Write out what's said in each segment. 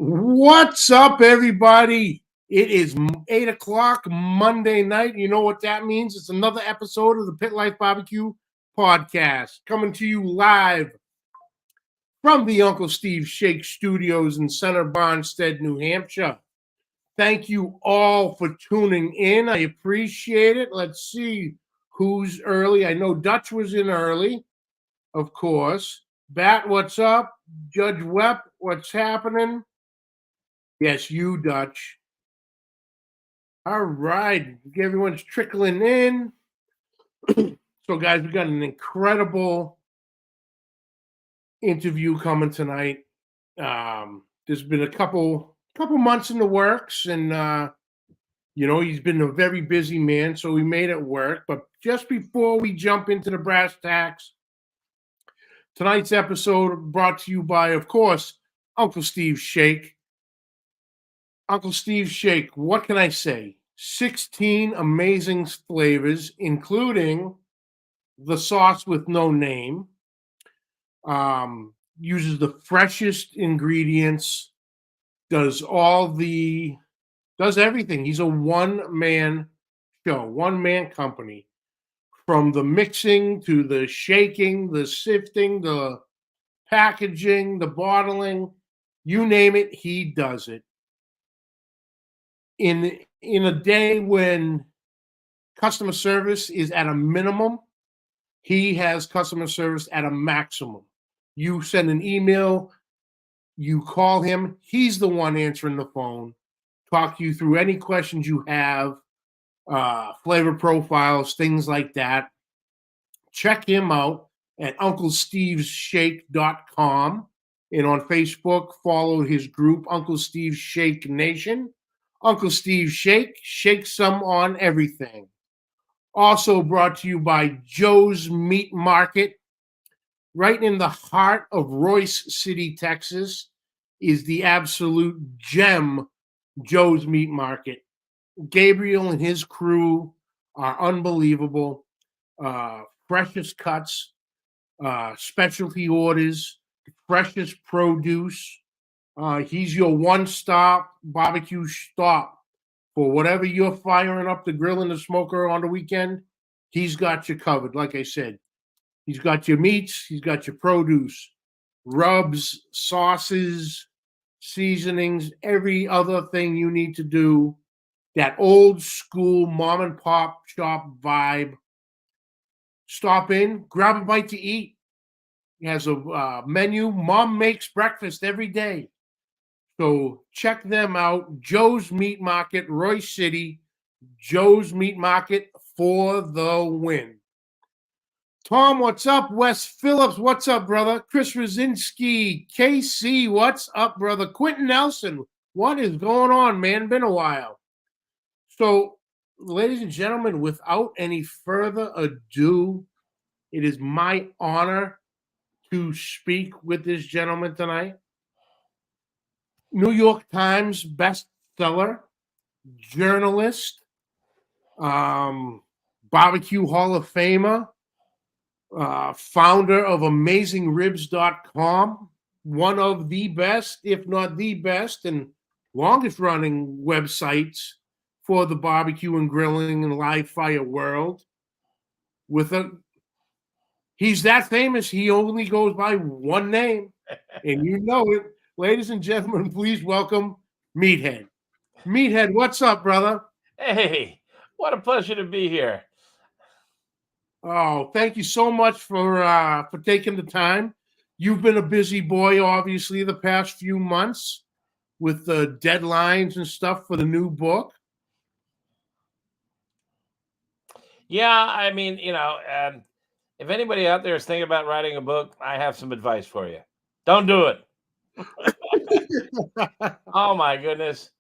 What's up, everybody? It is 8 o'clock Monday night. You know what that means? It's another episode of the Pit Life BBQ podcast coming to you live from the Uncle Steve Shake Studios in Center Barnstead, New Hampshire. Thank you all for tuning in. I appreciate it. Let's see who's early. I know Dutch was in early, of course. Bat, what's up? Judge Webb, what's happening? Yes, you, Dutch. All right. Everyone's trickling in. So, guys, we got an incredible interview coming tonight. There's been a couple months in the works, and he's been a very busy man, so we made it work. But just before we jump into the brass tacks, tonight's episode brought to you by, of course, Uncle Steve Shake. Uncle Steve Shake, what can I say? 16 amazing flavors, including the sauce with no name. Uses the freshest ingredients, does everything. He's a one-man show, one-man company. From the mixing to the shaking, the sifting, the packaging, the bottling, you name it, he does it. In a day when customer service is at a minimum, he has customer service at a maximum. You send an email, you call him, he's the one answering the phone, talk you through any questions you have, flavor profiles, things like that. Check him out at UncleSteve'sShake.com, and on Facebook, follow his group, Uncle Steve Shake Nation. Uncle Steve Shake, shake some on everything. Also brought to you by Joe's Meat Market. Right in the heart of Royce City, Texas, is the absolute gem, Joe's Meat Market. Gabriel and his crew are unbelievable. Freshest cuts, specialty orders, freshest produce. He's your one-stop barbecue stop for whatever you're firing up the grill and the smoker on the weekend. He's got you covered. Like I said, he's got your meats, he's got your produce, rubs, sauces, seasonings, every other thing you need to do. That old school mom and pop shop vibe. Stop in, grab a bite to eat. He has a menu. Mom makes breakfast every day. So check them out. Joe's Meat Market, Royce City. Joe's Meat Market for the win. Tom, what's up? Wes Phillips, what's up, brother? Chris Rosinski, KC, what's up, brother? Quentin Nelson, what is going on, man? Been a while. So, ladies and gentlemen, without any further ado, it is my honor to speak with this gentleman tonight. New York Times bestseller, journalist, BBQ Hall of Famer, founder of AmazingRibs.com, one of the best, if not the best, and longest running websites for the barbecue and grilling and live fire world. He's that famous, he only goes by one name, and you know it. Ladies and gentlemen, please welcome Meathead. Meathead, what's up, brother? Hey, what a pleasure to be here. Oh, thank you so much for taking the time. You've been a busy boy, obviously, the past few months with the deadlines and stuff for the new book. Yeah, I mean, if anybody out there is thinking about writing a book, I have some advice for you. Don't do it. Oh, my goodness.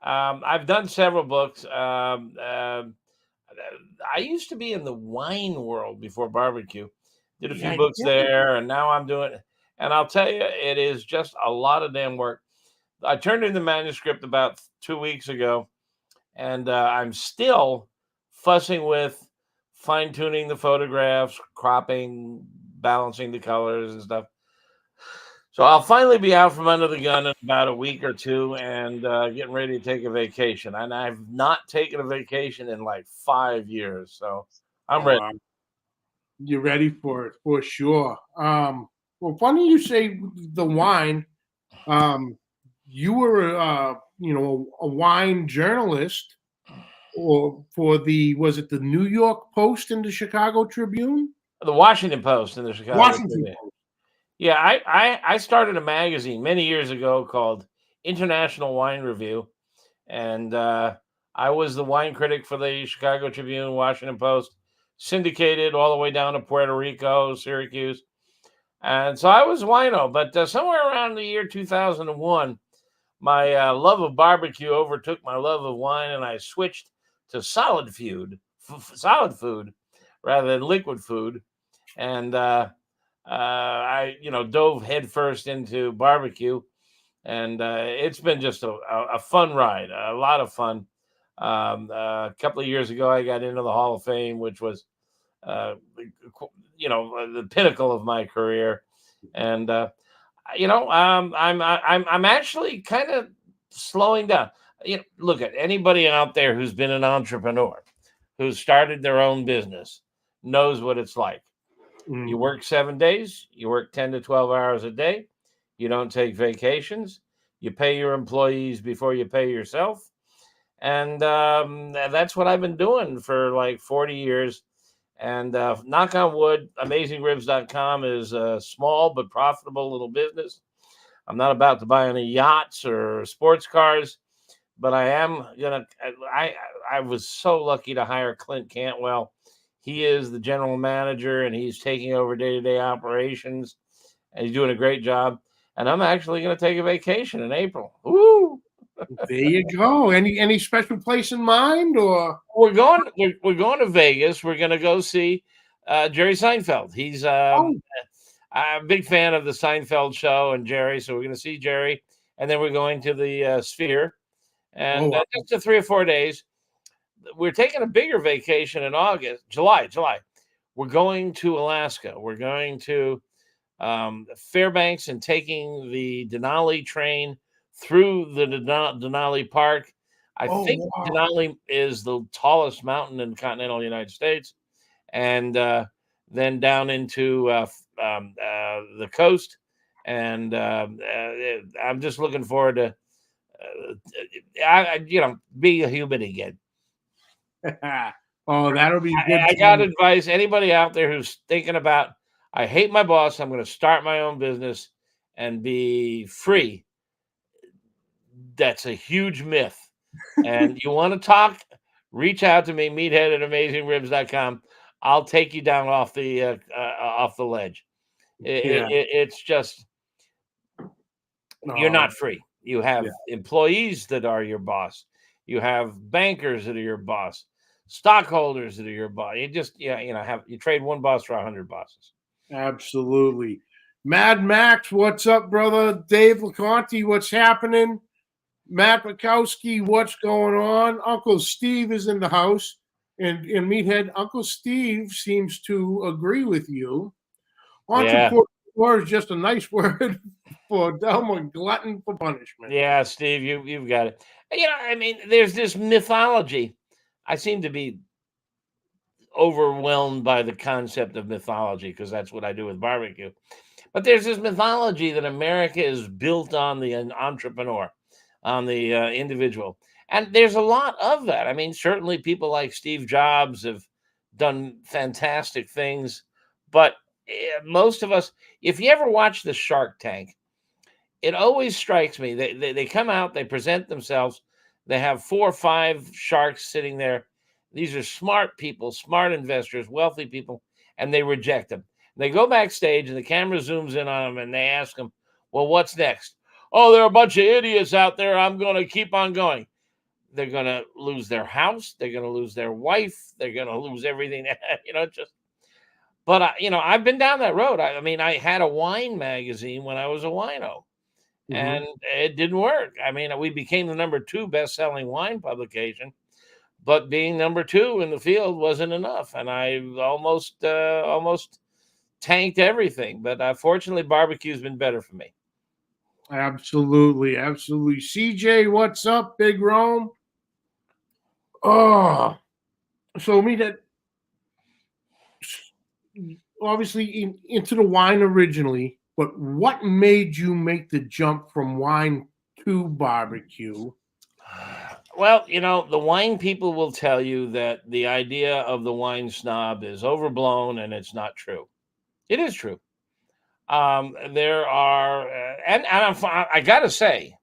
I've done several books. I used to be in the wine world before barbecue. Did a few books there, and now I'm doing it. And I'll tell you, it is just a lot of damn work. I turned in the manuscript about 2 weeks ago, and I'm still fussing with fine-tuning the photographs, cropping, balancing the colors and stuff. So I'll finally be out from under the gun in about a week or two, and getting ready to take a vacation. And I've not taken a vacation in like 5 years, so I'm ready. Oh, you're ready for it for sure. Well, funny you say the wine. Um, you were, a wine journalist, or for the was it the New York Post and the Chicago Tribune? The Washington Post and the Chicago Washington Tribune. Post. Yeah, I started a magazine many years ago called International Wine Review, and I was the wine critic for the Chicago Tribune, Washington Post, syndicated all the way down to Puerto Rico, Syracuse, and so I was wino. But somewhere around the year 2001, my love of barbecue overtook my love of wine, and I switched to solid food rather than liquid food, and I dove headfirst into barbecue, and it's been just a fun ride, a lot of fun. A couple of years ago, I got into the Hall of Fame, which was uh, the pinnacle of my career, and I'm actually kind of slowing down. Look at anybody out there who's been an entrepreneur, who's started their own business, knows what it's like. You Mhm. work 7 days, you work 10 to 12 hours a day, you don't take vacations, you pay your employees before you pay yourself. And that's what I've been doing for like 40 years. And knock on wood, AmazingRibs.com is a small but profitable little business. I'm not about to buy any yachts or sports cars, but I am gonna. I was so lucky to hire Clint Cantwell. He is the general manager, and he's taking over day-to-day operations, and he's doing a great job. And I'm actually going to take a vacation in April. Woo! There you go. Any special place in mind, or We're going to Vegas. We're going to go see Jerry Seinfeld. He's oh, I'm a big fan of the Seinfeld show and Jerry, so we're going to see Jerry, and then we're going to the Sphere, oh, and wow. just the 3 or 4 days. We're taking a bigger vacation in August, July. We're going to Alaska. We're going to Fairbanks and taking the Denali train through the Denali Park. I Oh, think wow. Denali is the tallest mountain in the continental United States, and then down into the coast. And I'm just looking forward to, being a human again. Oh, that'll be good I got time. advice. Anybody out there who's thinking about, I hate my boss, I'm going to start my own business and be free. That's a huge myth. And you want to talk, reach out to me, meathead at AmazingRibs.com. I'll take you down off the ledge. Yeah. It's just, you're Oh, not free. You have yeah. employees that are your boss. You have bankers that are your boss, stockholders that are your boss. You trade one boss for 100 bosses. Absolutely. Mad Max, what's up, brother? Dave LeConte, what's happening? Matt Bukowski, what's going on? Uncle Steve is in the house. And Meathead, Uncle Steve seems to agree with you. Yeah. Entrepreneur is just a nice word for dumb or glutton for punishment. Yeah, Steve, you've got it. I mean, there's this mythology. I seem to be overwhelmed by the concept of mythology because that's what I do with barbecue. But there's this mythology that America is built on the entrepreneur, on the individual. And there's a lot of that. I mean, certainly people like Steve Jobs have done fantastic things. But most of us, if you ever watch the Shark Tank, it always strikes me. They come out, they present themselves, they have 4 or 5 sharks sitting there. These are smart people, smart investors, wealthy people, and they reject them. They go backstage and the camera zooms in on them and they ask them, well, what's next? Oh, there are a bunch of idiots out there. I'm going to keep on going. They're going to lose their house. They're going to lose their wife. They're going to lose everything. But I've been down that road. I mean, I had a wine magazine when I was a wino, Mm-hmm. and it didn't work. I mean, we became the number 2 best-selling wine publication, but being number 2 in the field wasn't enough, and I almost tanked everything. But fortunately, barbecue's been better for me. Absolutely, absolutely. CJ, what's up, Big Rome? Oh, so me that obviously into the wine originally, but what made you make the jump from wine to barbecue? Well, the wine people will tell you that the idea of the wine snob is overblown and it's not true. It is true. There are, I gotta say,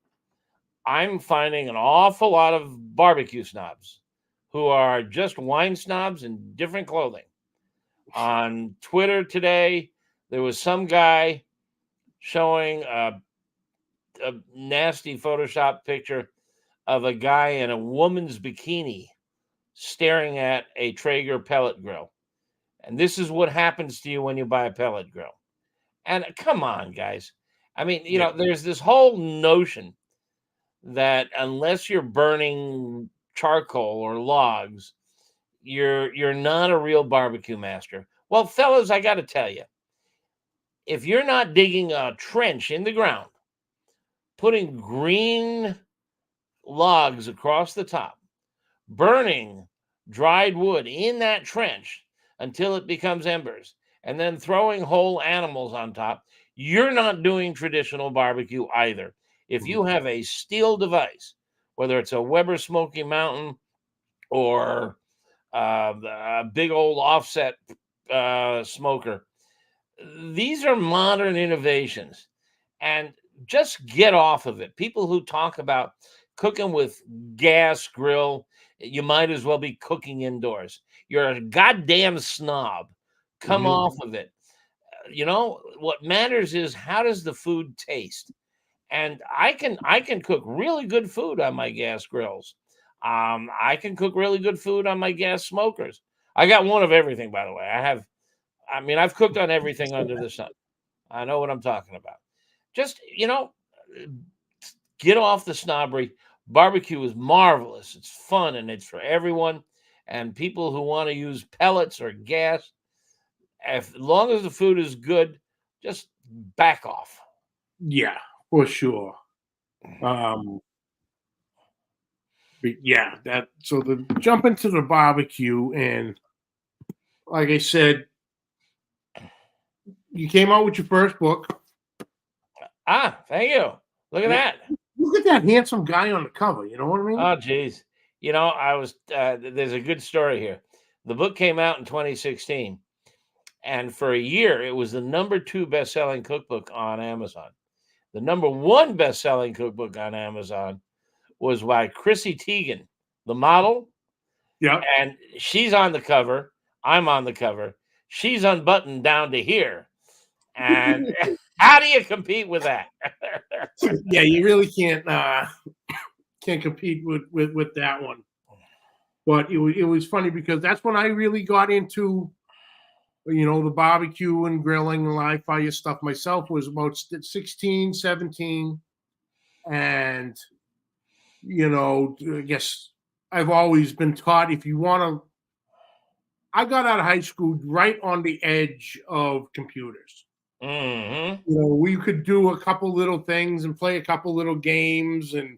I'm finding an awful lot of barbecue snobs who are just wine snobs in different clothing. On Twitter today, there was some guy showing a nasty Photoshop picture of a guy in a woman's bikini staring at a Traeger pellet grill. And this is what happens to you when you buy a pellet grill. And come on, guys. I mean, Yeah. there's this whole notion that unless you're burning charcoal or logs, you're not a real barbecue master. Well, fellas, I got to tell you, if you're not digging a trench in the ground, putting green logs across the top, burning dried wood in that trench until it becomes embers, and then throwing whole animals on top, you're not doing traditional barbecue either. If you have a steel device, whether it's a Weber Smoky Mountain or a big old offset smoker, these are modern innovations. And just get off of it. People who talk about cooking with gas grill, you might as well be cooking indoors. You're a goddamn snob. Come Mhm. off of it. What matters is how does the food taste? And I can cook really good food on my gas grills. I can cook really good food on my gas smokers. I got one of everything, by the way. I've cooked on everything under the sun. I know what I'm talking about. Just, get off the snobbery. Barbecue is marvelous. It's fun and it's for everyone. And people who want to use pellets or gas, as long as the food is good, just back off. Yeah, for sure. Um, but yeah, that so the jump into the barbecue and like I said, you came out with your first book. Thank you. Look at Yeah, that. look at that handsome guy on the cover. You know what I mean? Oh, geez. There's a good story here. The book came out in 2016, and for a year, it was the number 2 best-selling cookbook on Amazon. The number 1 best-selling cookbook on Amazon was by Chrissy Teigen, the model, Yeah. and she's on the cover. I'm on the cover. She's unbuttoned down to here. And how do you compete with that? Yeah, you really can't compete with that one. But it was funny because that's when I really got into the barbecue and grilling and live fire stuff myself was about 16, 17. And I guess I've always been taught if you want to. I got out of high school right on the edge of computers. Hmm. We could do a couple little things and play a couple little games, and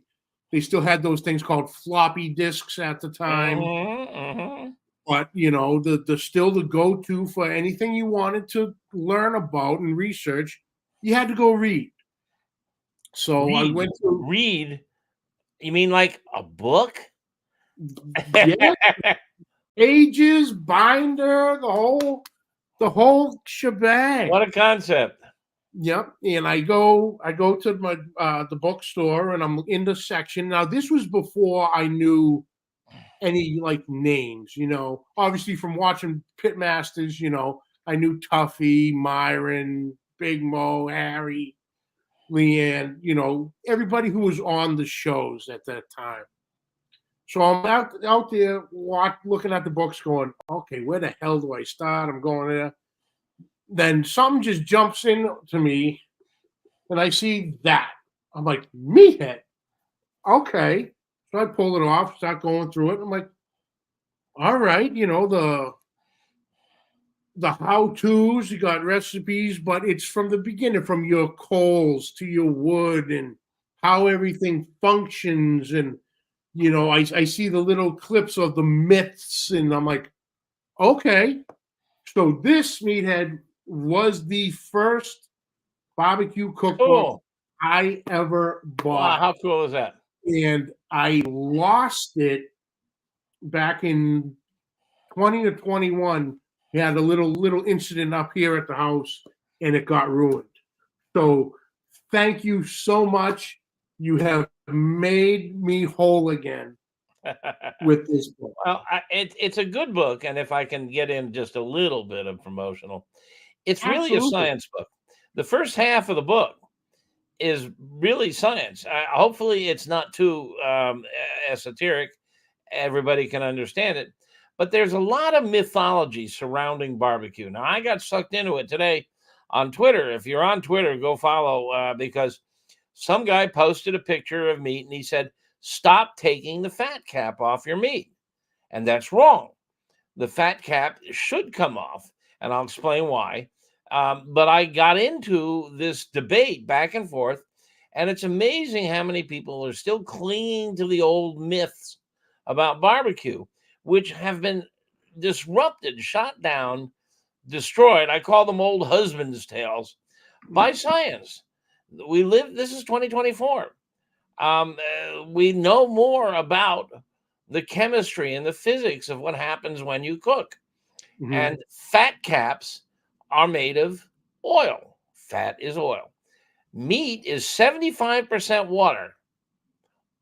they still had those things called floppy disks at the time. Hmm. Hmm. But the still the go-to for anything you wanted to learn about and research, you had to go read. So I Read, went to read. You mean like a book? yeah, pages, binder, the whole shebang. What a concept. Yep. And I go to my the bookstore and I'm in the section. Now this was before I knew any like names, Obviously from watching Pitmasters, I knew Tuffy, Myron, Big Mo, Harry, Leanne, everybody who was on the shows at that time. So I'm out there looking at the books going, okay, where the hell do I start? I'm going there. Then something just jumps in to me and I see that. I'm like, Meathead. Okay. So I pull it off, start going through it. I'm like, all right, the how-tos, you got recipes, but it's from the beginning, from your coals to your wood and how everything functions. And, I see the little clips of the myths, and I'm like, okay. So this Meathead was the first barbecue cookbook Cool. I ever Wow, bought. how cool is that? And I lost it back in 20 to 21. We had a little incident up here at the house, and it got ruined. So thank you so much. You have made me whole again with this book. Well, it's a good book, and if I can get in just a little bit of promotional, it's really a Absolutely. science book. The first half of the book is really science. Hopefully, it's not too esoteric. Everybody can understand it. But there's a lot of mythology surrounding barbecue. Now, I got sucked into it today on Twitter. If you're on Twitter, go follow because some guy posted a picture of meat and he said, "Stop taking the fat cap off your meat." And that's wrong. The fat cap should come off, and I'll explain why. But I got into this debate back and forth, and it's amazing how many people are still clinging to the old myths about barbecue, which have been disrupted, shot down, destroyed. I call them old husband's tales by science. This is 2024. We know more about the chemistry and the physics of what happens when you cook. Mhm. And fat caps are made of oil. Fat is oil. Meat is 75% water.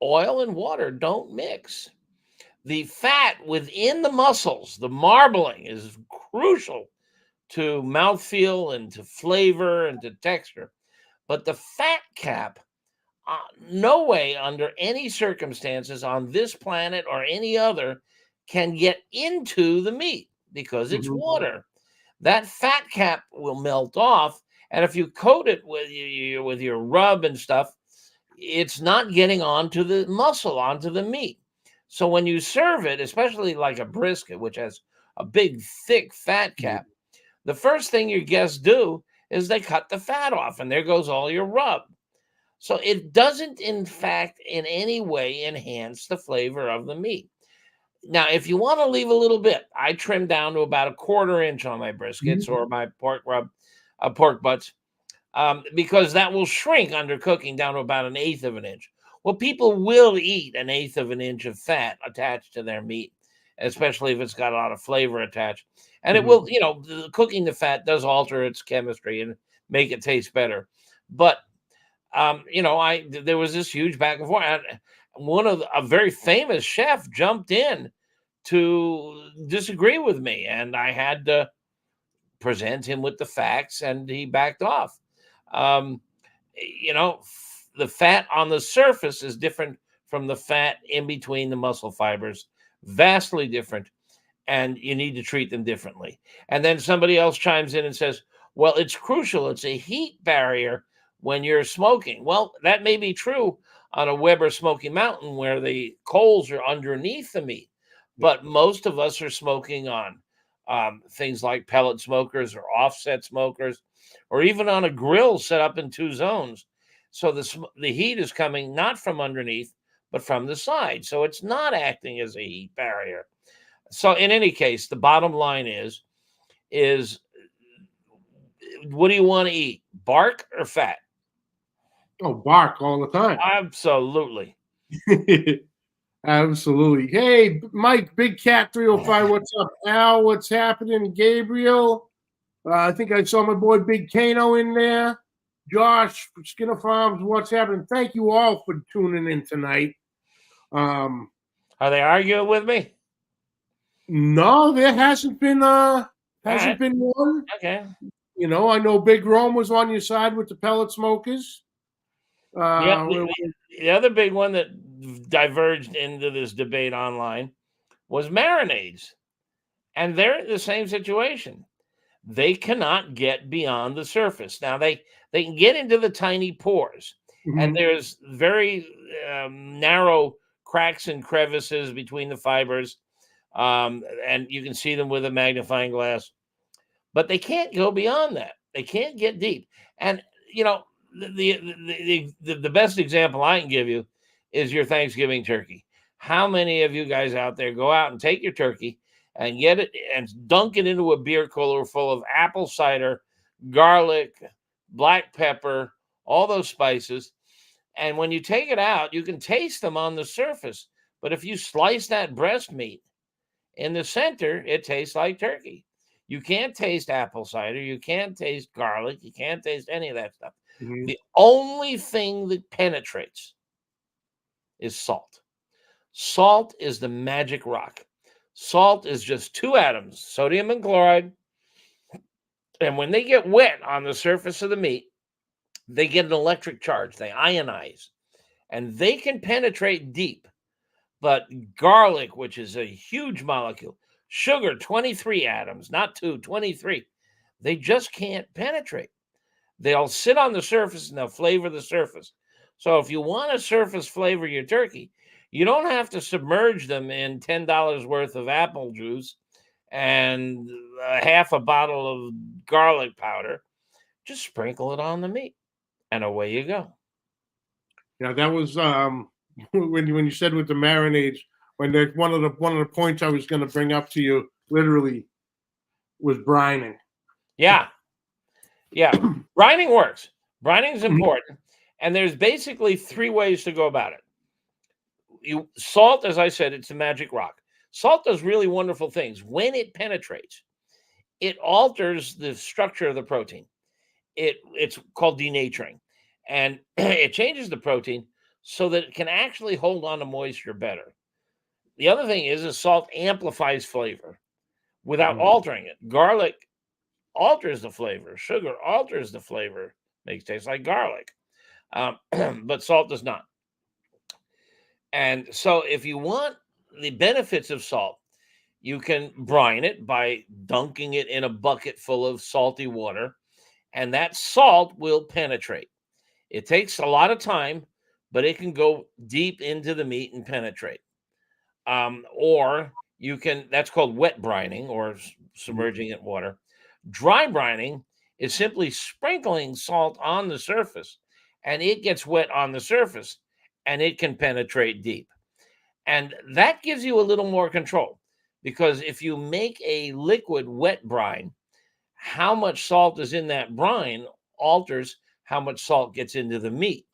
Oil and water don't mix. The fat within the muscles, the marbling, is crucial to mouthfeel and to flavor and to texture. But the fat cap, no way under any circumstances on this planet or any other can get into the meat because it's Mhm. water. That fat cap will melt off, and if you coat it with your rub and stuff, it's not getting onto the muscle, onto the meat. So when you serve it, especially like a brisket, which has a big, thick fat Mhm. cap, the first thing your guests do is they cut the fat off, and there goes all your rub. So it doesn't, in fact, in any way enhance the flavor of the meat. Now, if you want to leave a little bit, I trim down to about a quarter inch on my briskets Mhm. or my pork butts, because that will shrink under cooking down to about an eighth of an inch. Well, people will eat an eighth of an inch of fat attached to their meat, especially if it's got a lot of flavor attached. And it Mhm. will, cooking the fat does alter its chemistry and make it taste better. But there was this huge back and forth. And a very famous chef jumped in to disagree with me, and I had to present him with the facts, and he backed off. Um, the fat on the surface is different from the fat in between the muscle fibers, vastly different, and you need to treat them differently. And then somebody else chimes in and says, well, it's crucial. It's a heat barrier when you're smoking. Well, that may be true on a Weber Smoky Mountain where the coals are underneath the meat, but most of us are smoking on things like pellet smokers or offset smokers, or even on a grill set up in two zones. So the heat is coming not from underneath, but from the side. So it's not acting as a heat barrier. So in any case, the bottom line is what do you want to eat? Bark or fat? Oh, bark all the time. Absolutely. Absolutely. Hey, Mike, Big Cat 305. What's up, Al? What's happening? Gabriel. I think I saw my boy Big Kano in there. Josh, Skinner Farms. What's happening? Thank you all for tuning in tonight. Um, Are they arguing with me? no, there All hasn't right. been one. Okay. I know Big Rome was on your side with the pellet smokers. Yeah. Uh, The other big one that diverged into this debate online was marinades. And they're in the same situation. They cannot get beyond the surface. Now they can get into the tiny pores, and mhm. there's very narrow cracks and crevices between the fibers, and you can see them with a magnifying glass. but they can't go beyond that. They can't get deep. And the best example I can give you is your Thanksgiving turkey. How many of you guys out there go out and take your turkey and get it and dunk it into a beer cooler full of apple cider, garlic, black pepper, all those spices? And when you take it out, you can taste them on the surface. But if you slice that breast meat in the center, it tastes like turkey. You can't taste apple cider. You can't taste garlic. You can't taste any of that stuff. Mm-hmm. The only thing that penetrates is salt. Salt is the magic rock. Salt is just two atoms, sodium and chloride. And when they get wet on the surface of the meat, they get an electric charge. They ionize. And they can penetrate deep. But garlic, which is a huge molecule, sugar, 23 atoms, not 2, 23. They just can't penetrate. They'll sit on the surface and they'll flavor the surface. So if you want to surface flavor your turkey, you don't have to submerge them in $10 worth of apple juice and half a bottle of garlic powder. Just sprinkle it on the meat and away you go. Yeah, that was when you said with the marinades, when one of the points I was going to bring up to you literally was brining. Yeah. Brining works. Brining is important. And there's basically 3 ways to go about it. Salt, as I said, it's a magic rock. Salt does really wonderful things. When it penetrates, it alters the structure of the protein. It's called denaturing. And it changes the protein so that it can actually hold on to moisture better. The other thing is salt amplifies flavor without altering it. Garlic alters the flavor. Sugar alters the flavor. Makes it taste like garlic. But salt does not. And so if you want the benefits of salt, you can brine it by dunking it in a bucket full of salty water, and that salt will penetrate. It takes a lot of time, but it can go deep into the meat and penetrate. Or you can, that's called wet brining or submerging it in water. Dry brining is simply sprinkling salt on the surface, and it gets wet on the surface, and it can penetrate deep. And that gives you a little more control, because if you make a liquid wet brine, how much salt is in that brine alters how much salt gets into the meat.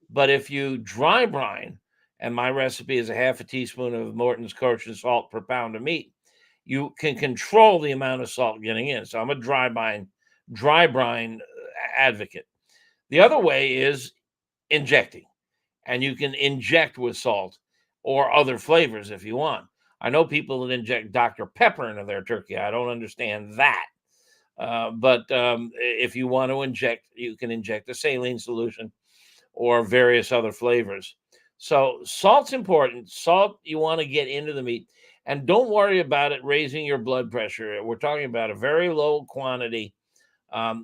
But if you dry brine, and my recipe is a half a teaspoon of Morton's kosher salt per pound of meat, you can control the amount of salt getting in. So I'm a dry brine advocate. The other way is injecting, and you can inject with salt or other flavors if you want. I know people that inject Dr. Pepper into their turkey. I don't understand that. But if you want to inject, you can inject a saline solution or various other flavors. So salt's important. Salt, you want to get into the meat. And don't worry about it raising your blood pressure. We're talking about a very low quantity.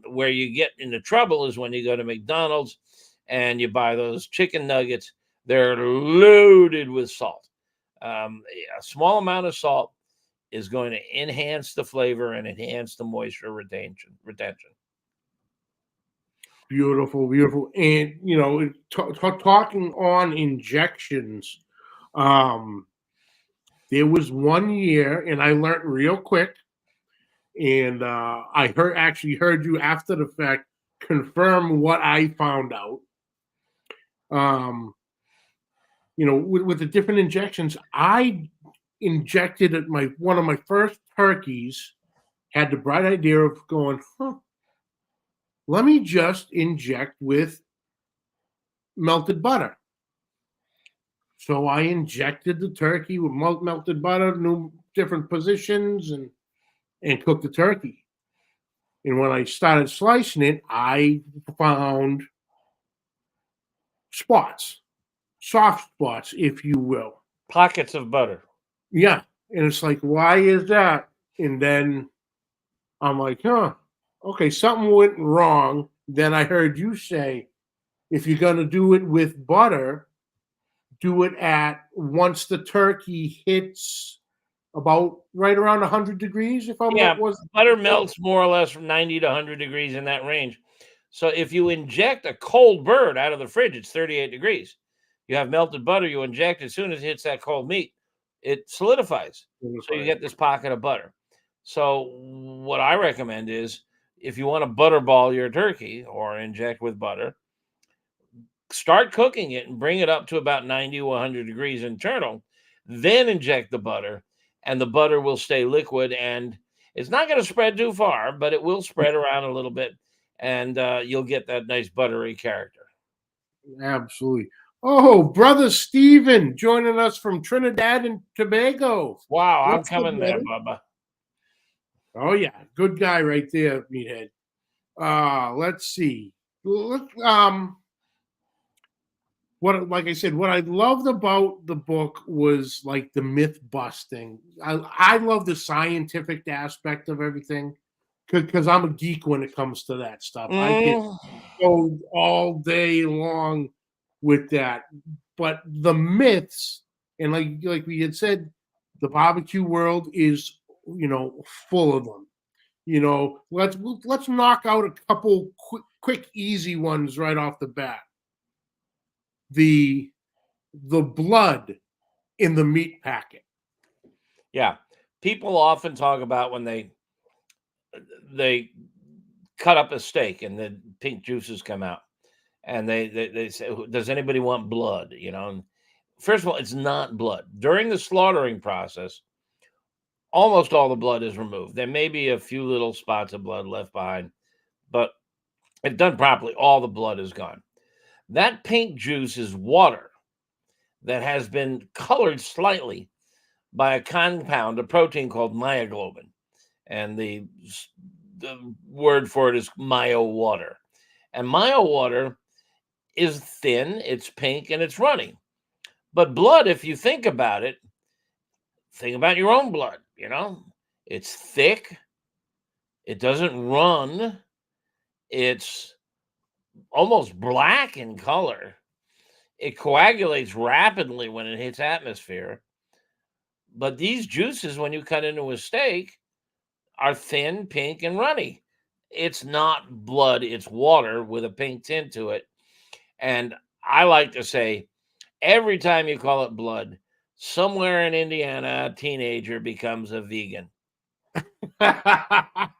Where you get into trouble is when you go to McDonald's and you buy those chicken nuggets. They're loaded with salt. A small amount of salt is going to enhance the flavor and enhance the moisture retention. Beautiful. And talking on injections, there was one year, and I learned real quick, and I heard you after the fact confirm what I found out. With the different injections, I injected at one of my first turkeys, had the bright idea of going, let me just inject with melted butter. So I injected the turkey with melted butter, new different positions, and cooked the turkey. And when I started slicing it, I found spots, soft spots, if you will. Pockets of butter. Yeah. And it's like, why is that? And then I'm like, okay, something went wrong. Then I heard you say, if you're going to do it with butter, do it once the turkey hits about right around 100 degrees, if I'm Yeah, was. butter melts more or less from 90 to 100 degrees in that range. So if you inject a cold bird out of the fridge, it's 38 degrees. You have melted butter, you inject as soon as it hits that cold meat, it solidifies. So you get this pocket of butter. So what I recommend is if you want to butterball your turkey or inject with butter, start cooking it and bring it up to about 90 to 100 degrees internal, then inject the butter, and the butter will stay liquid, and it's not going to spread too far, but it will spread around a little bit, and you'll get that nice buttery character. Absolutely. Oh, brother Steven joining us from Trinidad and Tobago. Wow, I'm What's up, coming there, brother? Bubba. Oh yeah, good guy right there, Meathead. Let's see. Look, what like I said, what I loved about the book was like the myth busting. I love the scientific aspect of everything because I'm a geek when it comes to that stuff. I can Mm, go all day long with that. But the myths, and like we had said, the barbecue world is full of them. Let's knock out a couple quick easy ones right off the bat. The the blood in the meat packet. yeah, people often talk about when they cut up a steak and the pink juices come out, and they say, "Does anybody want blood?" And first of all, it's not blood. During the slaughtering process, almost all the blood is removed. There may be a few little spots of blood left behind, but if done properly, all the blood is gone. That pink juice is water that has been colored slightly by a compound, a protein called myoglobin. And the word for it is myo water. And myo water is thin, it's pink, and it's running. But blood, if you think about it, think about your own blood, it's thick, it doesn't run, it's almost black in color. It coagulates rapidly when it hits atmosphere. But these juices, when you cut into a steak, are thin, pink, and runny. It's not blood, it's water with a pink tint to it. And I like to say, every time you call it blood, somewhere in Indiana, a teenager becomes a vegan. That's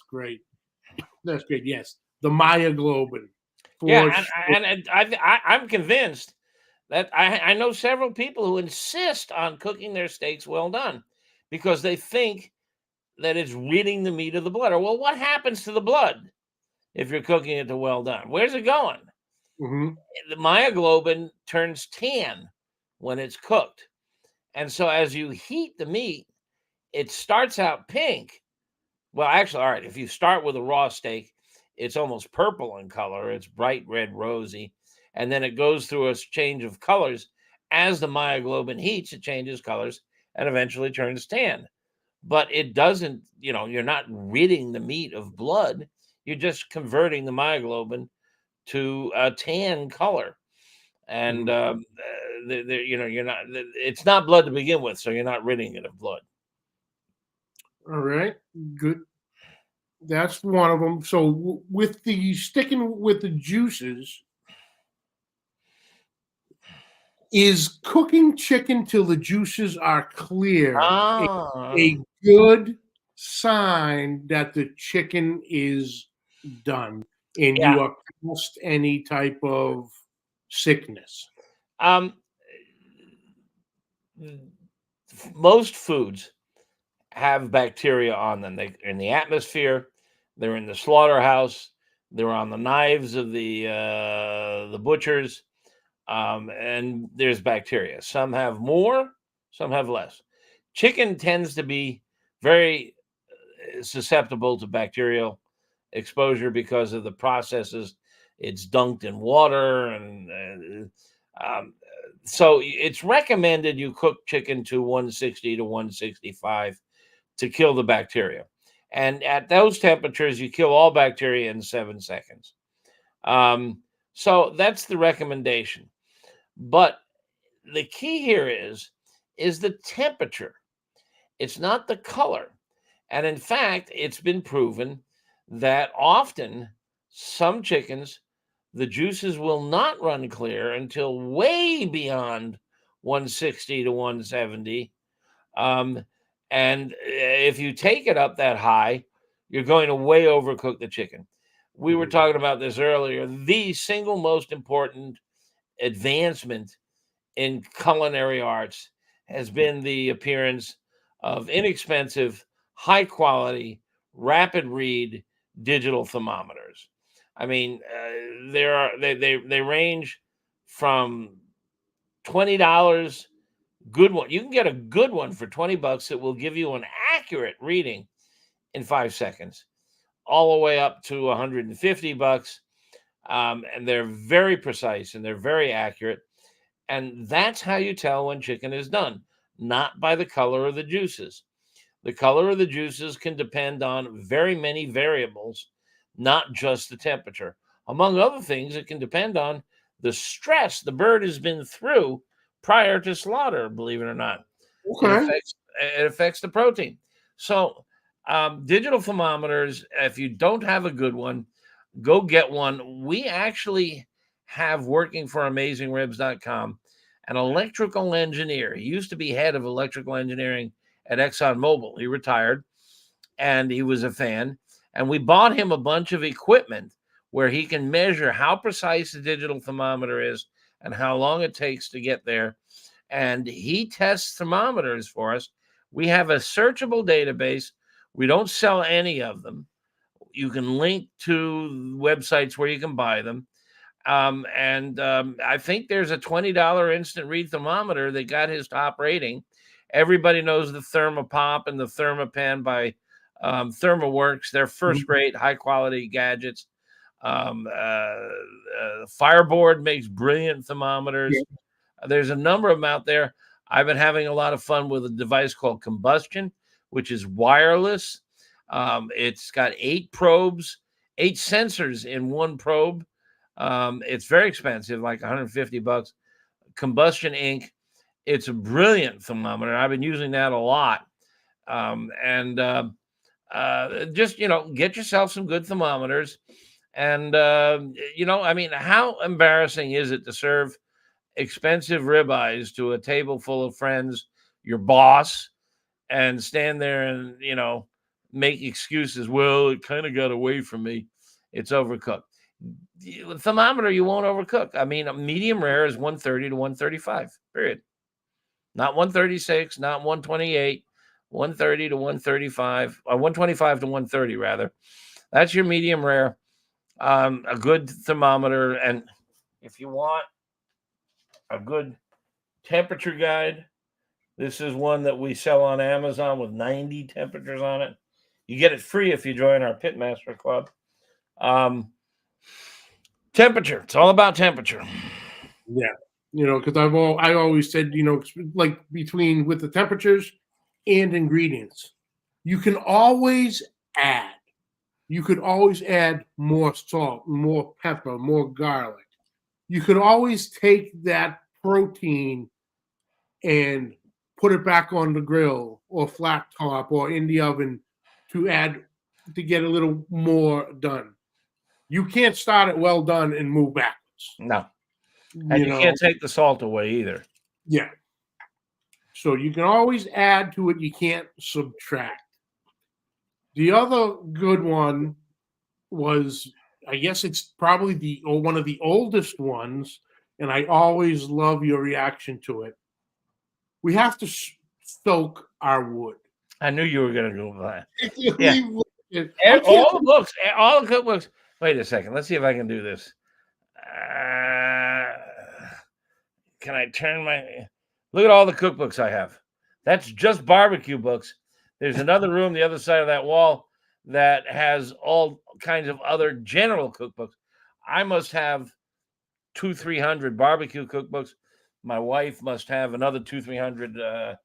great. That's great. Yes, the myoglobin Yeah, for sure. I'm convinced that I know several people who insist on cooking their steaks well done because they think that it's ridding the meat of the blood. Or, well, what happens to the blood if you're cooking it to well done? Where's it going? Mhm. The myoglobin turns tan when it's cooked. And so as you heat the meat, it starts out pink. Well, actually, all right, if you start with a raw steak, it's almost purple in color. It's bright red, rosy. And then it goes through a change of colors. As the myoglobin heats, it changes colors and eventually turns tan. But it doesn't, you're not ridding the meat of blood. You're just converting the myoglobin to a tan color. And, Mhm. you're not, it's not blood to begin with. So you're not ridding it of blood. All right, good. That's one of them. So with the sticking with the juices, is cooking chicken till the juices are clear Ah, a good sign that the chicken is done and yeah. you are past any type of sickness? Um, most foods have bacteria on them. They're in the atmosphere, they're in the slaughterhouse, they're on the knives of the butchers, and there's bacteria. Some have more, some have less. Chicken tends to be very susceptible to bacterial exposure because of the processes. It's dunked in water, and so it's recommended you cook chicken to 160 to 165 to kill the bacteria. And at those temperatures, you kill all bacteria in 7 seconds. So that's the recommendation. But the key here is the temperature. It's not the color. And in fact, it's been proven that often some chickens, the juices will not run clear until way beyond 160 to 170. And if you take it up that high, you're going to way overcook the chicken. We were talking about this earlier. The single most important advancement in culinary arts has been the appearance of inexpensive, high quality, rapid read digital thermometers. I mean, they range from $20. Good one. You can get a good one for $20 that will give you an accurate reading in 5 seconds, all the way up to $150. And they're very precise and they're very accurate. And that's how you tell when chicken is done, not by the color of the juices. The color of the juices can depend on very many variables, not just the temperature. Among other things, it can depend on the stress the bird has been through prior to slaughter, believe it or not. Okay. It affects the protein. So digital thermometers, if you don't have a good one, go get one. We actually have, working for AmazingRibs.com, an electrical engineer. He used to be head of electrical engineering at ExxonMobil. He retired, and he was a fan. And we bought him a bunch of equipment where he can measure how precise the digital thermometer is and how long it takes to get there. And he tests thermometers for us. We have a searchable database. We don't sell any of them. You can link to websites where you can buy them. I think there's a $20 instant read thermometer that got his top rating. Everybody knows the Thermopop and the Thermopen by ThermoWorks. They're first-rate, high-quality gadgets. Fireboard makes brilliant thermometers. Yeah. There's a number of them out there. I've been having a lot of fun with a device called Combustion, which is wireless. It's got 8 probes, 8 sensors in one probe. It's very expensive, like $150. Combustion Inc. It's a brilliant thermometer. I've been using that a lot. Just, get yourself some good thermometers. And, I mean, how embarrassing is it to serve expensive ribeyes to a table full of friends, your boss, and stand there and, make excuses? Well, it kind of got away from me. It's overcooked. Thermometer, you won't overcook. I mean, a medium rare is 130 to 135, period. Not 136, not 128, 130 to 135, or 125 to 130, rather. That's your medium rare. A good thermometer. And if you want a good temperature guide, this is one that we sell on Amazon with 90 temperatures on it. You get it free if you join our Pitmaster Club. Temperature. It's all about temperature. Yeah. Because I always said, like with the temperatures and ingredients, you can always add. You could always add more salt, more pepper, more garlic. You could always take that protein and put it back on the grill or flat top or in the oven to get a little more done. You can't start it well done and move backwards. No. And you can't take the salt away either. Yeah. So you can always add to it. You can't subtract. The other good one was, I guess it's probably one of the oldest ones, and I always love your reaction to it. We have to soak our wood. I knew you were going to go with that. Yeah. All the cookbooks. Wait a second. Let's see if I can do this. Can I turn look at all the cookbooks I have. That's just barbecue books. There's another room, the other side of that wall, that has all kinds of other general cookbooks. I must have 200-300 barbecue cookbooks. My wife must have another 200-300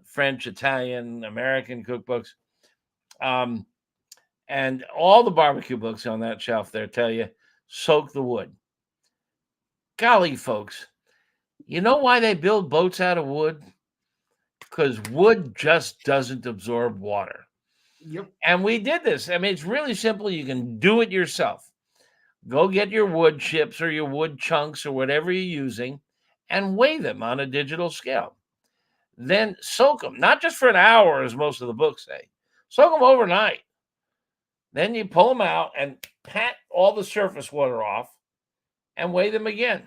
French, Italian, American cookbooks. And all the barbecue books on that shelf there tell you, soak the wood. Golly, folks, You know why they build boats out of wood? Because wood just doesn't absorb water. Yep. And we did this. I mean, it's really simple. You can do it yourself. Go get your wood chips or your wood chunks or whatever you're using and weigh them on a digital scale. Then soak them, not just for an hour, as most of the books say, soak them overnight. Then you pull them out and pat all the surface water off and weigh them again.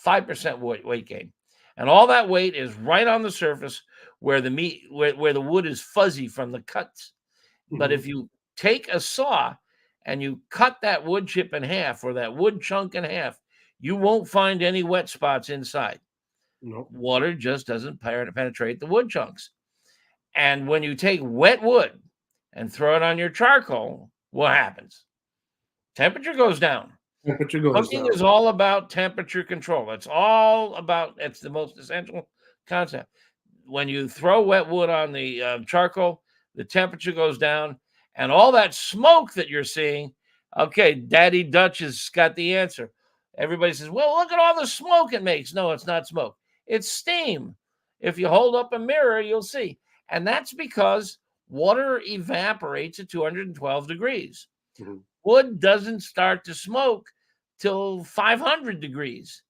5% weight gain. And all that weight is right on the surface where the meat, where the wood is fuzzy from the cuts. But if you take a saw and you cut that wood chip in half or that wood chunk in half, you won't find any wet spots inside. Nope. Water just doesn't penetrate the wood chunks. And when you take wet wood and throw it on your charcoal, what happens? Temperature goes down. Temperature goes Cooking down. is all about temperature control. It's all about, it's the most essential concept. When you throw wet wood on the charcoal, the temperature goes down, and all that smoke that you're seeing, okay, Daddy Dutch has got the answer. Everybody says, well, look at all the smoke it makes. No, it's not smoke. It's steam. If you hold up a mirror, you'll see. And that's because water evaporates at 212 degrees. Mm-hmm. Wood doesn't start to smoke till 500 degrees.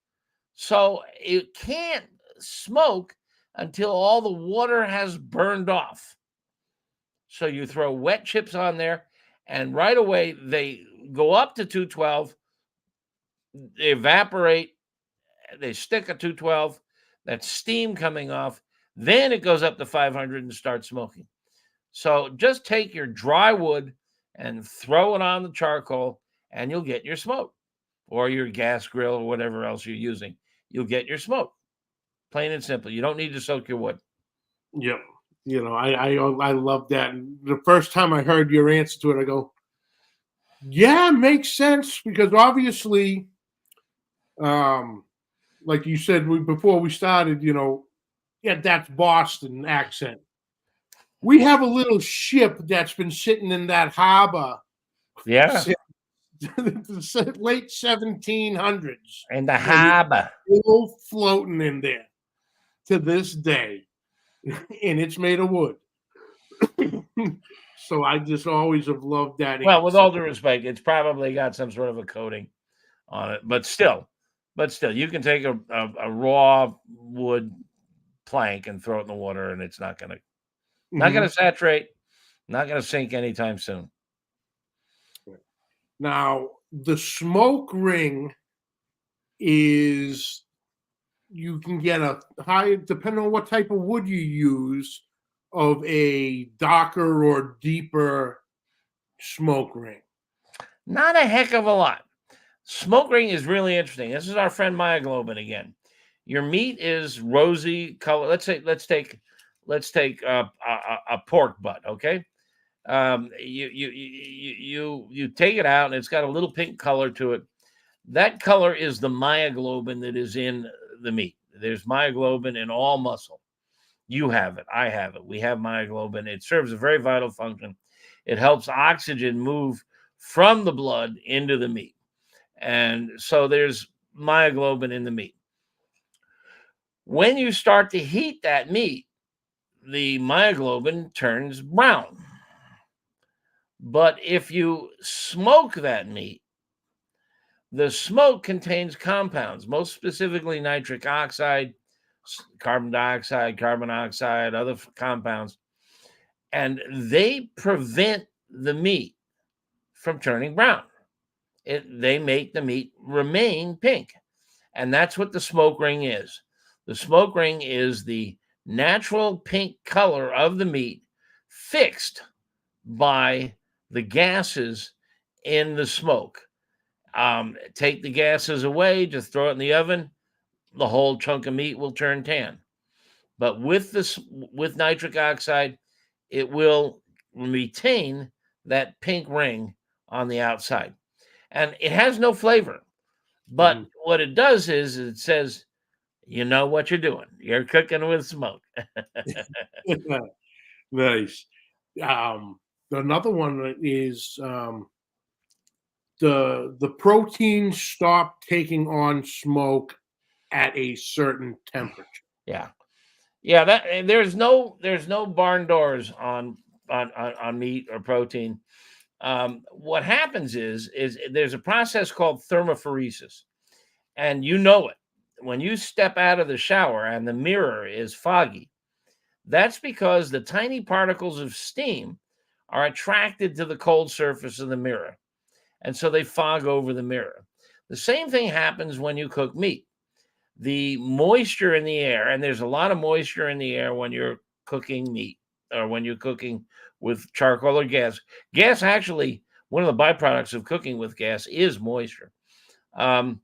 So it can't smoke until all the water has burned off. So you throw wet chips on there, and right away they go up to 212, they evaporate, they stick at 212, that's steam coming off, then it goes up to 500 and starts smoking. So just take your dry wood and throw it on the charcoal, and you'll get your smoke, or your gas grill or whatever else you're using. You'll get your smoke. Plain and simple. You don't need to soak your wood. Yep. I love that. And the first time I heard your answer to it, I go, yeah, makes sense, because obviously, like you said before we started, yeah, that's Boston accent. We have a little ship that's been sitting in that harbor Yeah. since the late 1700s. And the harbor. Still floating in there to this day. And it's made of wood. So I just always have loved that. Well, with all due respect, it's probably got some sort of a coating on it, but still, you can take a raw wood plank and throw it in the water, and it's not gonna saturate, not gonna sink anytime soon. Now, the smoke ring is, you can get a high, depending on what type of wood you use, of a darker or deeper smoke ring. Not a heck of a lot. Smoke ring is really interesting. This is our friend myoglobin again. Your meat is rosy color. Let's take a pork butt. Okay, you take it out and it's got a little pink color to it. That color is the myoglobin that is in the meat. There's myoglobin in all muscle. You have it. I have it. We have myoglobin. It serves a very vital function. It helps oxygen move from the blood into the meat. And so there's myoglobin in the meat. When you start to heat that meat, the myoglobin turns brown. But if you smoke that meat, the smoke contains compounds, most specifically nitric oxide, carbon dioxide, carbon monoxide, other compounds, and they prevent the meat from turning brown. They make the meat remain pink. And that's what the smoke ring is. The smoke ring is the natural pink color of the meat fixed by the gases in the smoke. Take the gases away, just throw it in the oven, the whole chunk of meat will turn tan. But with nitric oxide, it will retain that pink ring on the outside. And it has no flavor. But what it does is it says, you know what you're doing. You're cooking with smoke. Nice. Another one is the proteins stop taking on smoke at a certain temperature. Yeah. Yeah, that there's no barn doors on meat or protein. What happens is there's a process called thermophoresis, and you know it. When you step out of the shower and the mirror is foggy, that's because the tiny particles of steam are attracted to the cold surface of the mirror, and so they fog over the mirror. The same thing happens when you cook meat. The moisture in the air, and there's a lot of moisture in the air when you're cooking meat or when you're cooking with charcoal or gas. Gas, actually, one of the byproducts of cooking with gas is moisture. Um,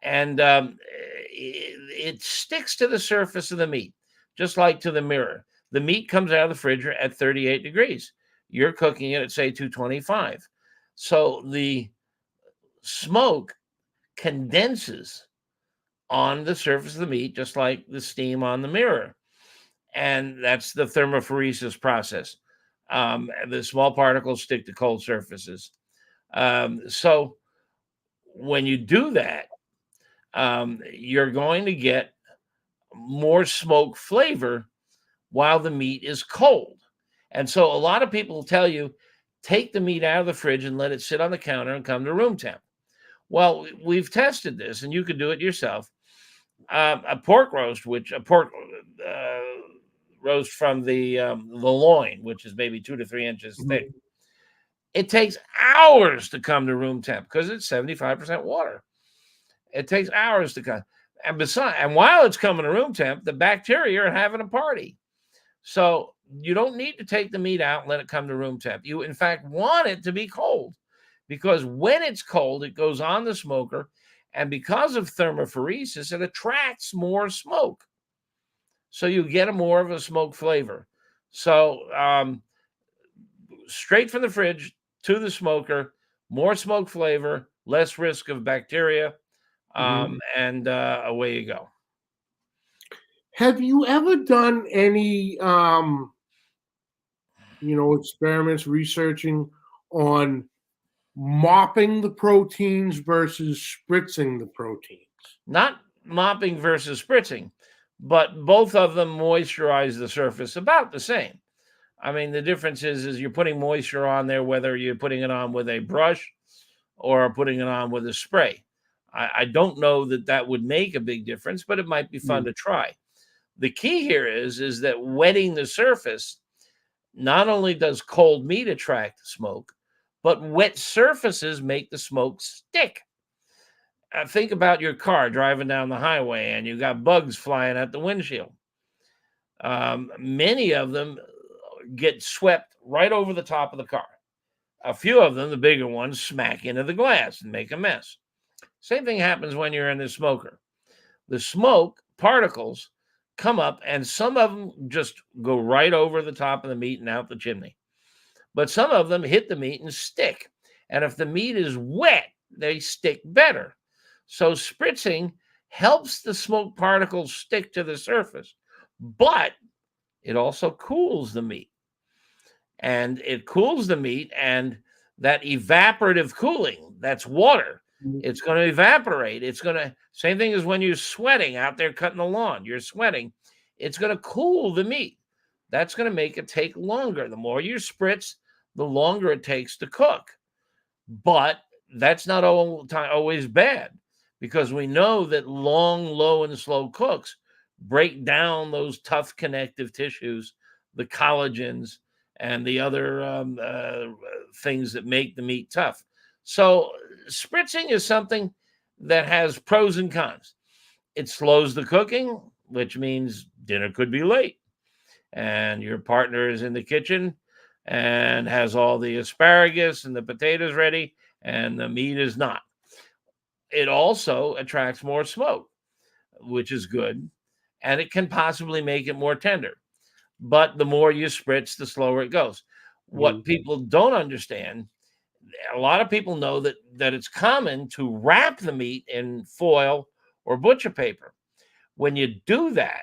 and it sticks to the surface of the meat, just like to the mirror. The meat comes out of the fridge at 38 degrees. You're cooking it at, say, 225. So the smoke condenses on the surface of the meat, just like the steam on the mirror. And that's the thermophoresis process. The small particles stick to cold surfaces. So when you do that, you're going to get more smoke flavor while the meat is cold. And so a lot of people tell you, take the meat out of the fridge and let it sit on the counter and come to room temp. Well, we've tested this, and you could do it yourself. A pork roast, roast from the loin, which is maybe 2 to 3 inches thick, it takes hours to come to room temp because it's 75% water. It takes hours to come, and while it's coming to room temp, the bacteria are having a party. So you don't need to take the meat out and let it come to room temp. You, in fact, want it to be cold, because when it's cold, it goes on the smoker, and because of thermophoresis, it attracts more smoke. So you get more of a smoke flavor. So straight from the fridge to the smoker, more smoke flavor, less risk of bacteria, and away you go. Have you ever done any, experiments researching on mopping the proteins versus spritzing the proteins? Not mopping versus spritzing, but both of them moisturize the surface about the same. I mean, the difference is you're putting moisture on there, whether you're putting it on with a brush or putting it on with a spray. I don't know that would make a big difference, but it might be fun to try. The key here is that wetting the surface, not only does cold meat attract smoke, but wet surfaces make the smoke stick. Think about your car driving down the highway and you got bugs flying at the windshield. Many of them get swept right over the top of the car. A few of them, the bigger ones, smack into the glass and make a mess. Same thing happens when you're in the smoker. The smoke particles come up, and some of them just go right over the top of the meat and out the chimney. But some of them hit the meat and stick. And if the meat is wet, they stick better. So spritzing helps the smoke particles stick to the surface, but it also cools the meat. And it cools the meat, and that evaporative cooling, that's water. It's going to evaporate. It's going to, same thing as when you're sweating out there cutting the lawn. You're sweating. It's going to cool the meat. That's going to make it take longer. The more you spritz, the longer it takes to cook. But that's not always bad, because we know that long, low, and slow cooks break down those tough connective tissues, the collagens, and the other things that make the meat tough. So spritzing is something that has pros and cons. It slows the cooking, which means dinner could be late, and your partner is in the kitchen and has all the asparagus and the potatoes ready, and the meat is not. It also attracts more smoke, which is good, and it can possibly make it more tender. But the more you spritz, the slower it goes. What people don't understand, a lot of people know that it's common to wrap the meat in foil or butcher paper. When you do that,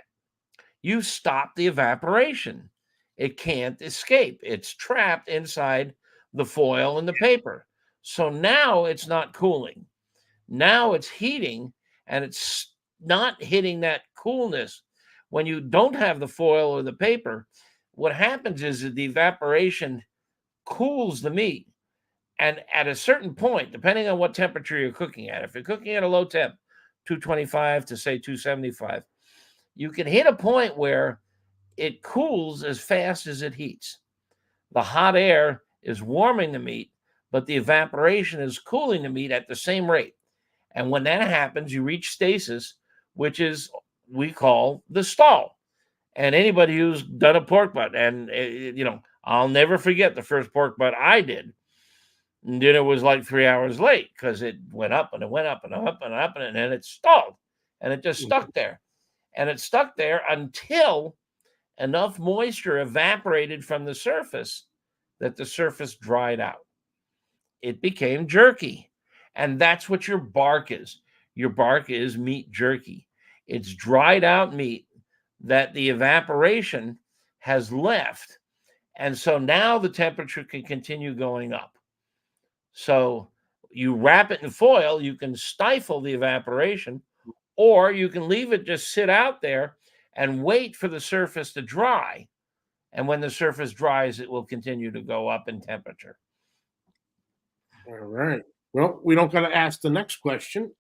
you stop the evaporation. It can't escape. It's trapped inside the foil and the paper. So now it's not cooling. Now it's heating, and it's not hitting that coolness. When you don't have the foil or the paper, what happens is that the evaporation cools the meat. And at a certain point, depending on what temperature you're cooking at, if you're cooking at a low temp, 225 to say 275, you can hit a point where it cools as fast as it heats. The hot air is warming the meat, but the evaporation is cooling the meat at the same rate. And when that happens, you reach stasis, which is we call the stall. And anybody who's done a pork butt, and I'll never forget the first pork butt I did. And dinner was like 3 hours late because it went up and it went up and up and up, and then it stalled, and it just stuck there. And it stuck there until enough moisture evaporated from the surface that the surface dried out. It became jerky. And that's what your bark is. Your bark is meat jerky. It's dried out meat that the evaporation has left. And so now the temperature can continue going up. So you wrap it in foil, you can stifle the evaporation, or you can leave it just sit out there and wait for the surface to dry. And when the surface dries, it will continue to go up in temperature. All right. Well, we don't got to ask the next question.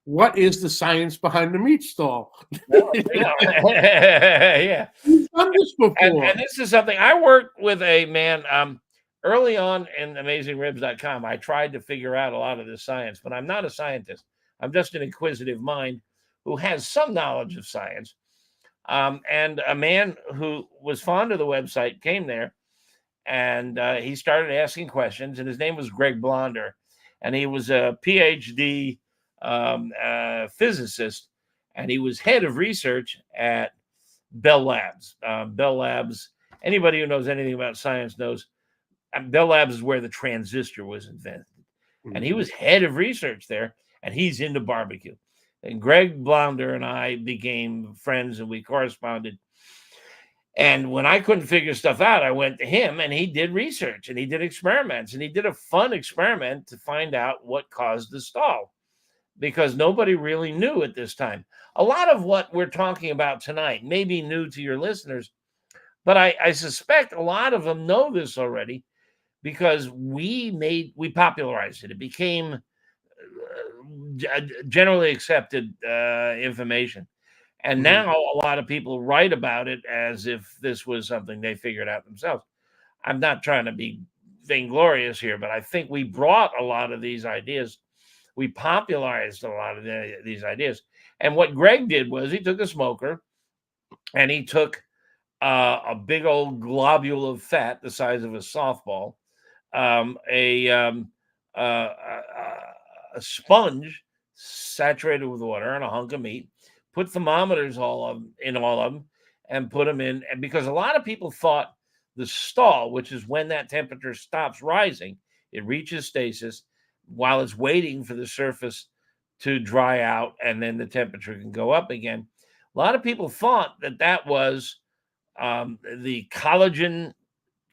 What is the science behind the meat stall? Yeah. We've done this before. And this is something I worked with a man early on in AmazingRibs.com. I tried to figure out a lot of this science, but I'm not a scientist. I'm just an inquisitive mind who has some knowledge of science. And a man who was fond of the website came there, and he started asking questions, and his name was Greg Blonder, and he was a PhD physicist, and he was head of research at Bell Labs. Bell Labs, anybody who knows anything about science knows Bell Labs is where the transistor was invented. And he was head of research there, and he's into barbecue. And Greg Blonder and I became friends, and we corresponded. And when I couldn't figure stuff out, I went to him, and he did research, and he did experiments, and he did a fun experiment to find out what caused the stall, because nobody really knew at this time. A lot of what we're talking about tonight may be new to your listeners, but I suspect a lot of them know this already, because we popularized it. It became generally accepted information. And now a lot of people write about it as if this was something they figured out themselves. I'm not trying to be vainglorious here, but I think we brought a lot of these ideas. We popularized a lot of these ideas. And what Greg did was he took a smoker and he took a big old globule of fat the size of a softball, a sponge saturated with water, and a hunk of meat, put thermometers in all of them, and put them in. And because a lot of people thought the stall, which is when that temperature stops rising, it reaches stasis while it's waiting for the surface to dry out, and then the temperature can go up again. A lot of people thought that was the collagen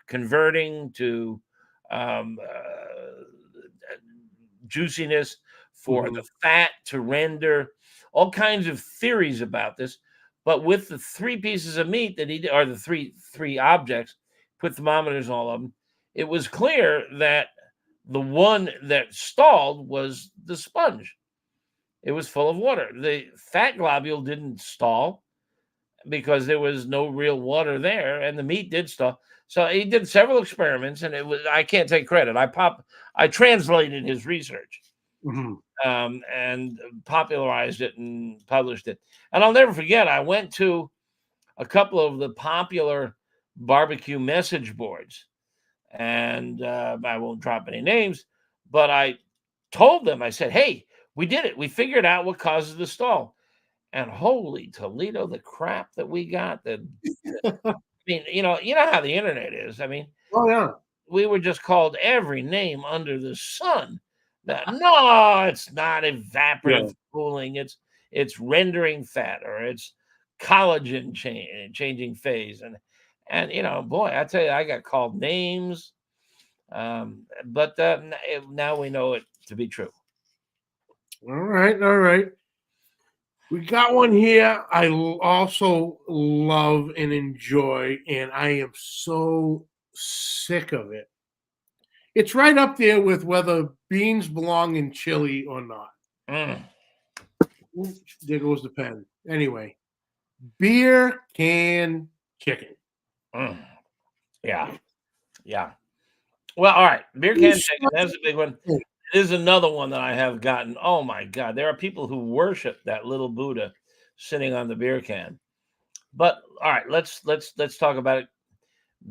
converting to juiciness for the fat to render, all kinds of theories about this. But with the 3 pieces of meat that he did, or the three objects, put thermometers on all of them, it was clear that the one that stalled was the sponge. It was full of water. The fat globule didn't stall because there was no real water there, and the meat did stall. So he did several experiments, and I can't take credit. I translated his research and popularized it and published it. And I'll never forget, I went to a couple of the popular barbecue message boards, and I won't drop any names, but I told them, I said, hey, we did it. We figured out what causes the stall. And holy Toledo, the crap that we got. I mean, you know how the internet is. I mean, we were just called every name under the sun. No, it's not evaporative cooling. It's rendering fat, or it's collagen changing phase. And boy, I tell you, I got called names. But now we know it to be true. All right. We got one here I also love and enjoy, and I am so sick of it. It's right up there with whether beans belong in chili or not. Mm, Ooh, there goes the pen. Anyway, beer can chicken. mm. Yeah. Yeah. Well, all right. Beer You can chicken. son That's a big one. of a- There's another one that I have gotten. Oh my God. There are people who worship that little Buddha sitting on the beer can. But all right, let's talk about it.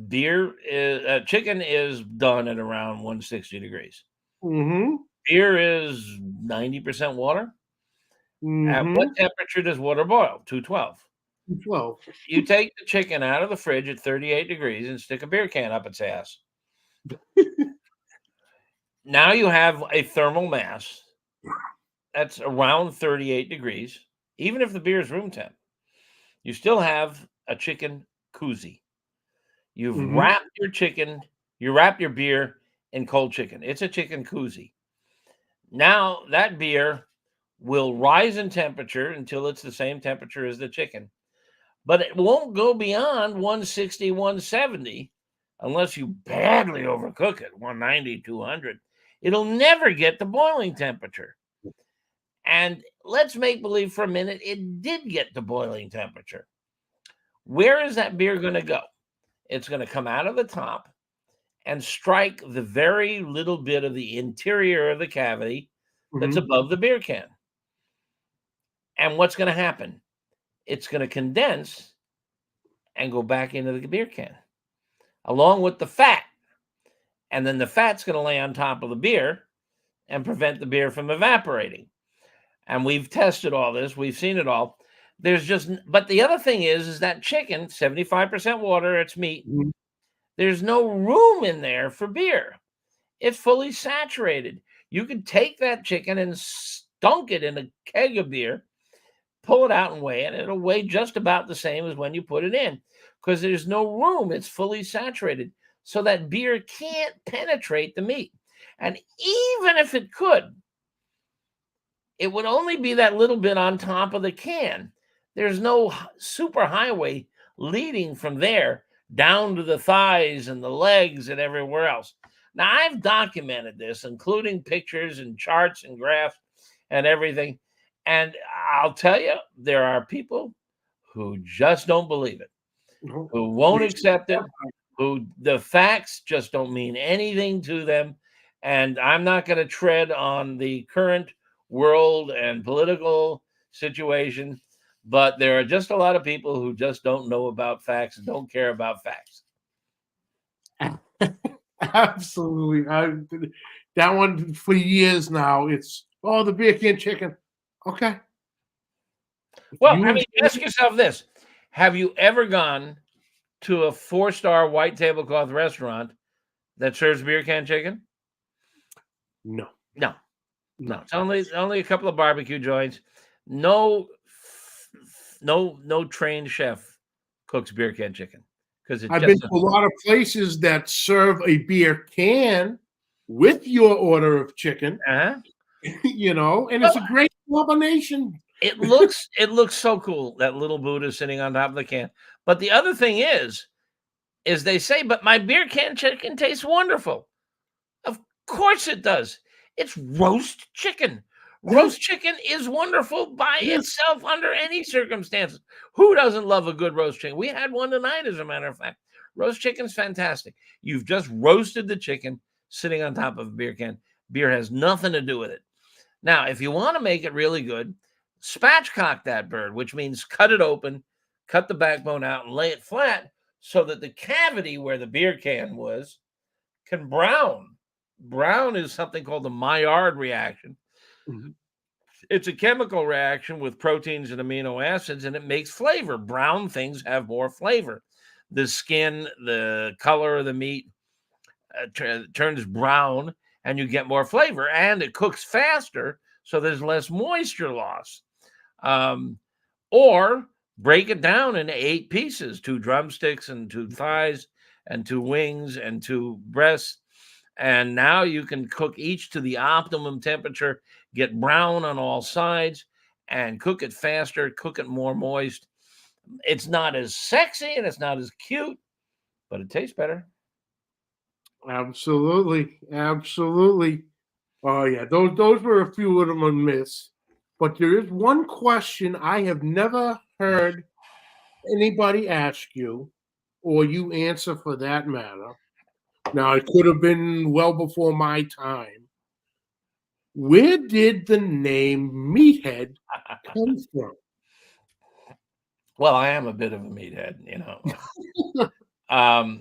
Beer is chicken is done at around 160 degrees. Mhm, Beer is 90% water. At what mhm. temperature does water boil? 212. 12. You take the chicken out of the fridge at 38 degrees and stick a beer can up its ass. Now you have a thermal mass that's around 38 degrees. Even if the beer is room temp, you still have a chicken koozie. You've Mhm, wrapped your chicken, you wrap your beer in cold chicken. It's a chicken koozie. Now that beer will rise in temperature until it's the same temperature as the chicken, but it won't go beyond 160, 170 unless you badly overcook it, 190, 200. It'll never get the boiling temperature. And let's make believe for a minute it did get to boiling temperature. Where is that beer going to go? It's going to come out of the top and strike the very little bit of the interior of the cavity that's mhm. above the beer can. And what's going to happen? It's going to condense and go back into the beer can along with the fat. And then the fat's going to lay on top of the beer and prevent the beer from evaporating. And we've tested all this, we've seen it all. But the other thing is that chicken, 75% water, it's meat. Mhm. There's no room in there for beer. It's fully saturated. You could take that chicken and stunk it in a keg of beer, pull it out and weigh it. It'll weigh just about the same as when you put it in because there's no room. It's fully saturated. So that beer can't penetrate the meat. And even if it could, it would only be that little bit on top of the can. There's no super highway leading from there down to the thighs and the legs and everywhere else. Now, I've documented this, including pictures and charts and graphs and everything. And I'll tell you, there are people who just don't believe it, No. who won't accept it, who the facts just don't mean anything to them. And I'm not going to tread on the current world and political situation, but there are just a lot of people who just don't know about facts and don't care about facts. Absolutely. That one for years now. It's the beer can chicken. Okay. If Well, you I mean, enjoy ask it, yourself this. Have you ever gone to a 4-star white tablecloth restaurant that serves beer can chicken? no, No, no. no. It's only a couple of barbecue joints. No, no trained chef cooks beer can chicken because it I've been just to a lot of places that serve a beer can with your order of chicken, uh and well, it's a great combination. it looks so cool that little Buddha sitting on top of the can. But the other thing is they say, but my beer can chicken tastes wonderful. Of course it does. It's roast chicken. Yes, Roast chicken is wonderful by yes. itself under any circumstances. Who doesn't love a good roast chicken? We had one tonight, as a matter of fact. Roast chicken's fantastic. You've just roasted the chicken sitting on top of a beer can. Beer has nothing to do with it. Now, if you want to make it really good, spatchcock that bird, which means cut it open, cut the backbone out, and lay it flat so that the cavity where the beer can was can brown. Brown is something called the Maillard reaction. Mhm. It's a chemical reaction with proteins and amino acids, and it makes flavor. Brown things have more flavor. The skin, the color of the meat turns brown, and you get more flavor, and it cooks faster, so there's less moisture loss. Um, or break it down into 8 pieces: 2 drumsticks and 2 thighs and 2 wings and 2 breasts, and now you can cook each to the optimum temperature, get brown on all sides, and cook it faster, cook it more moist. It's not as sexy and it's not as cute, but it tastes better. Absolutely, absolutely. Oh yeah, those were a few of them myths. But there is one question I have never heard anybody ask you, or you answer for that matter. Now it could have been well before my time. Where did the name Meathead come from? Well, I am a bit of a meathead, you know. And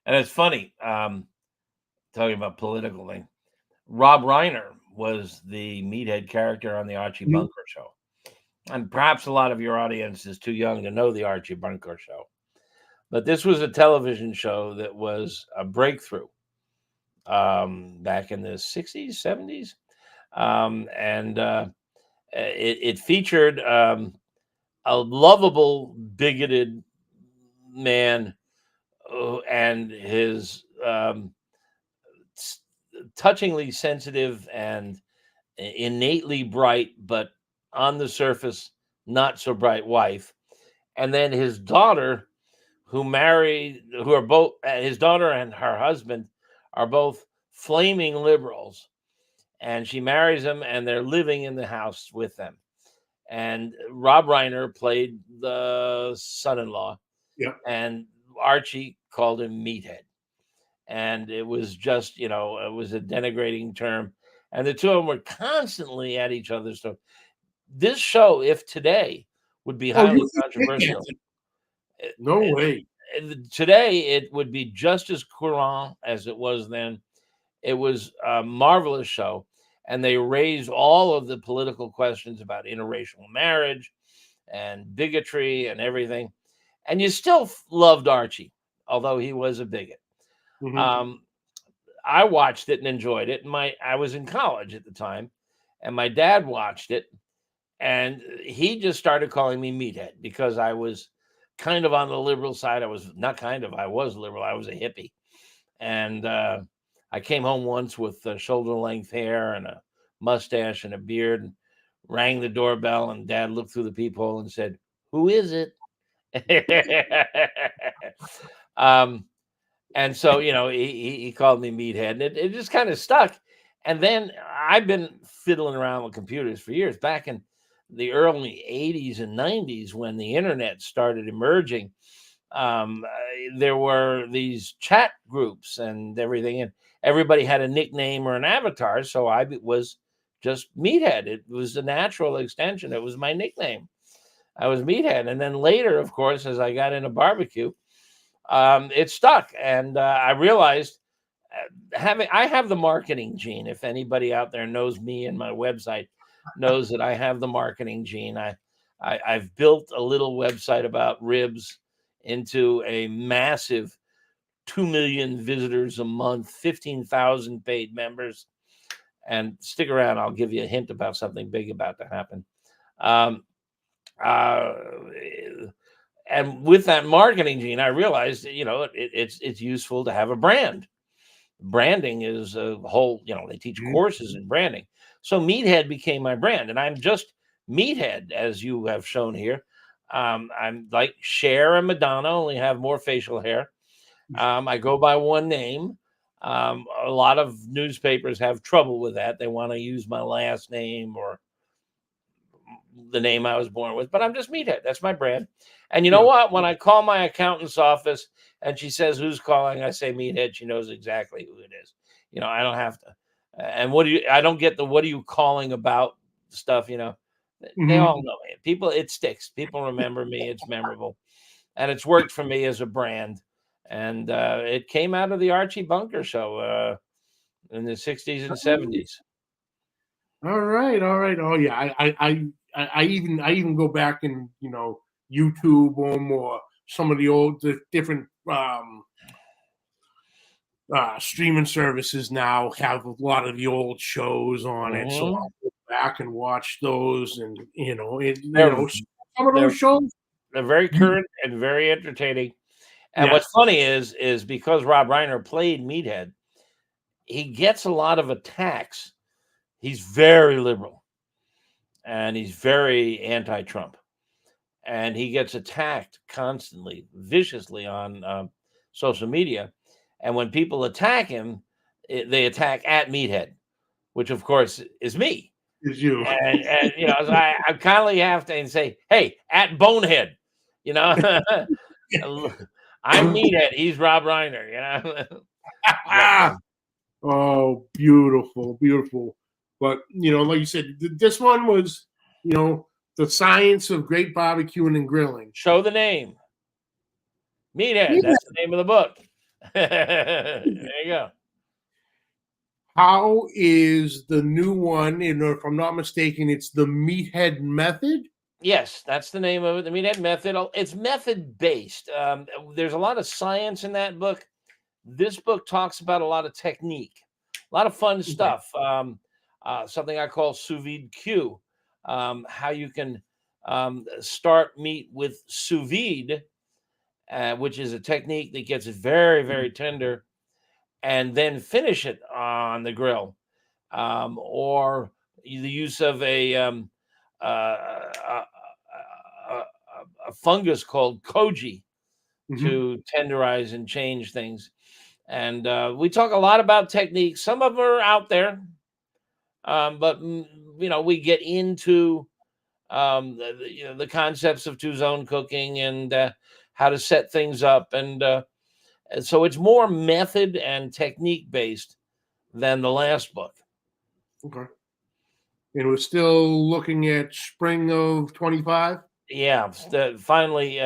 it's funny, talking about political thing. Rob Reiner was the meathead character on the Archie Mhm. Bunker show. And perhaps a lot of your audience is too young to know the Archie Bunker show. But this was a television show that was a breakthrough back in the 60s, 70s. And it featured a lovable, bigoted man and his touchingly sensitive and innately bright, but on the surface, not so bright wife. And then his daughter, who are both, his daughter and her husband are both flaming liberals. And she marries him, and they're living in the house with them. And Rob Reiner played the son in law, Yeah. and Archie called him Meathead. And it was just, it was a denigrating term. And the two of them were constantly at each other's throat. This show, if today, would be Oh, highly you can pick controversial. it. No way. Today, it would be just as courant as it was then. It was a marvelous show, and they raised all of the political questions about interracial marriage and bigotry and everything. And you still loved Archie, although he was a bigot. Mhm. Um, I watched it and enjoyed it. I was in college at the time, and my dad watched it, and he just started calling me Meathead because I was kind of on the liberal side. I was not kind of, I was liberal. I was a hippie, and I came home once with shoulder length hair and a mustache and a beard, and rang the doorbell, and Dad looked through the peephole and said, "Who is it?" um, and so, he called me Meathead, and it just kind of stuck. And then I've been fiddling around with computers for years. Back in the early 80s and 90s, when the internet started emerging, there were these chat groups and everything, and everybody had a nickname or an avatar. So I was just Meathead. It was a natural extension. It was my nickname. I was Meathead. And then later, of course, as I got into barbecue, it stuck, and I realized I have the marketing gene. If anybody out there knows me and my website, knows that I have the marketing gene. I've built a little website about ribs into a massive 2 million visitors a month, 15,000 paid members. And stick around, I'll give you a hint about something big about to happen. Um, uh, and with that marketing gene, I realized that, it's useful to have a brand. Branding is a whole, they teach Mhm. courses in branding. So Meathead became my brand, and I'm just Meathead, as you have shown here. I'm like Cher and Madonna, only have more facial hair. I go by one name. A lot of newspapers have trouble with that. They want to use my last name or the name I was born with, but I'm just Meathead. That's my brand. And you know Yeah. what? When I call my accountant's office and she says, "Who's calling?" I say Meathead. She knows exactly who it is. I don't have to. And I don't get the "what are you calling about" stuff. They Mhm. all know it. People, it sticks. People remember me. It's memorable. And it's worked for me as a brand. And it came out of the Archie Bunker show in the 60s and 70s. All right, all right. Oh yeah, I even go back and YouTube or some of the different streaming services now have a lot of the old shows on it, so Mhm. I'll go back and watch those, and They're, some of those they're, shows. they're very You, current and very entertaining. And yeah, what's funny is because Rob Reiner played Meathead, he gets a lot of attacks. He's very liberal. and he's very anti-Trump, and he gets attacked constantly, viciously on social media. And when people attack him, they attack at Meathead, which of course is me. Is you. And you know, so I kindly have to say, hey, at Bonehead, you know, I'm Meathead. He's Rob Reiner, you know. But, Oh, beautiful, beautiful. But like you said, this one was, the science of great barbecuing and grilling. show the name. Meathead. Yeah. That's the name of the book. There you go. How is the new one? If I'm not mistaken, it's the Meathead Method. Yes, that's the name of it. The Meathead Method. It's method based. There's a lot of science in that book. This book talks about a lot of technique, a lot of fun stuff. Something I call sous vide Q. How you can start meat with sous vide, which is a technique that gets it very, very tender, and then finish it on the grill, or the use of a fungus called koji to tenderize and change things. And we talk a lot about techniques. Some of them are out there, but we get into the concepts of two-zone cooking and how to set things up, and so it's more method and technique based than the last book. Okay. And we're still looking at spring of 25. Yeah, finally,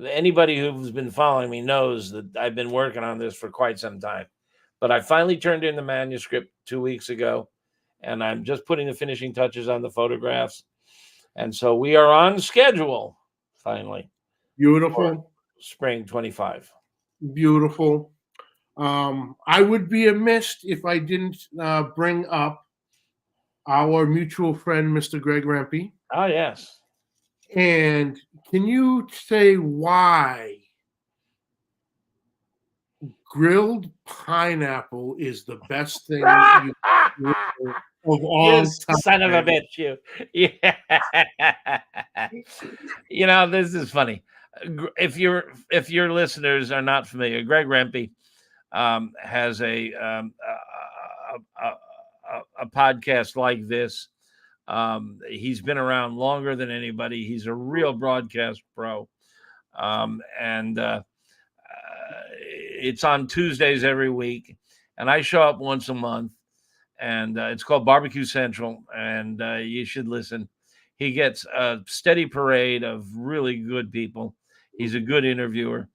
anybody who's been following me knows that I've been working on this for quite some time. But I finally turned in the manuscript 2 weeks ago, and I'm just putting the finishing touches on the photographs. And so we are on schedule, finally. Beautiful. Spring 25. Beautiful. I would be amiss if I didn't bring up our mutual friend, Mr. Greg Rempe. Oh, yes. And can you say why grilled pineapple is the best thing of all time? Son of a bitch, you. Yeah. This is funny. If your listeners are not familiar, Greg Rempe has a podcast like this. He's been around longer than anybody. He's a real broadcast pro. And it's on Tuesdays every week. And I show up once a month. And it's called Barbecue Central. And you should listen. He gets a steady parade of really good people. He's a good interviewer.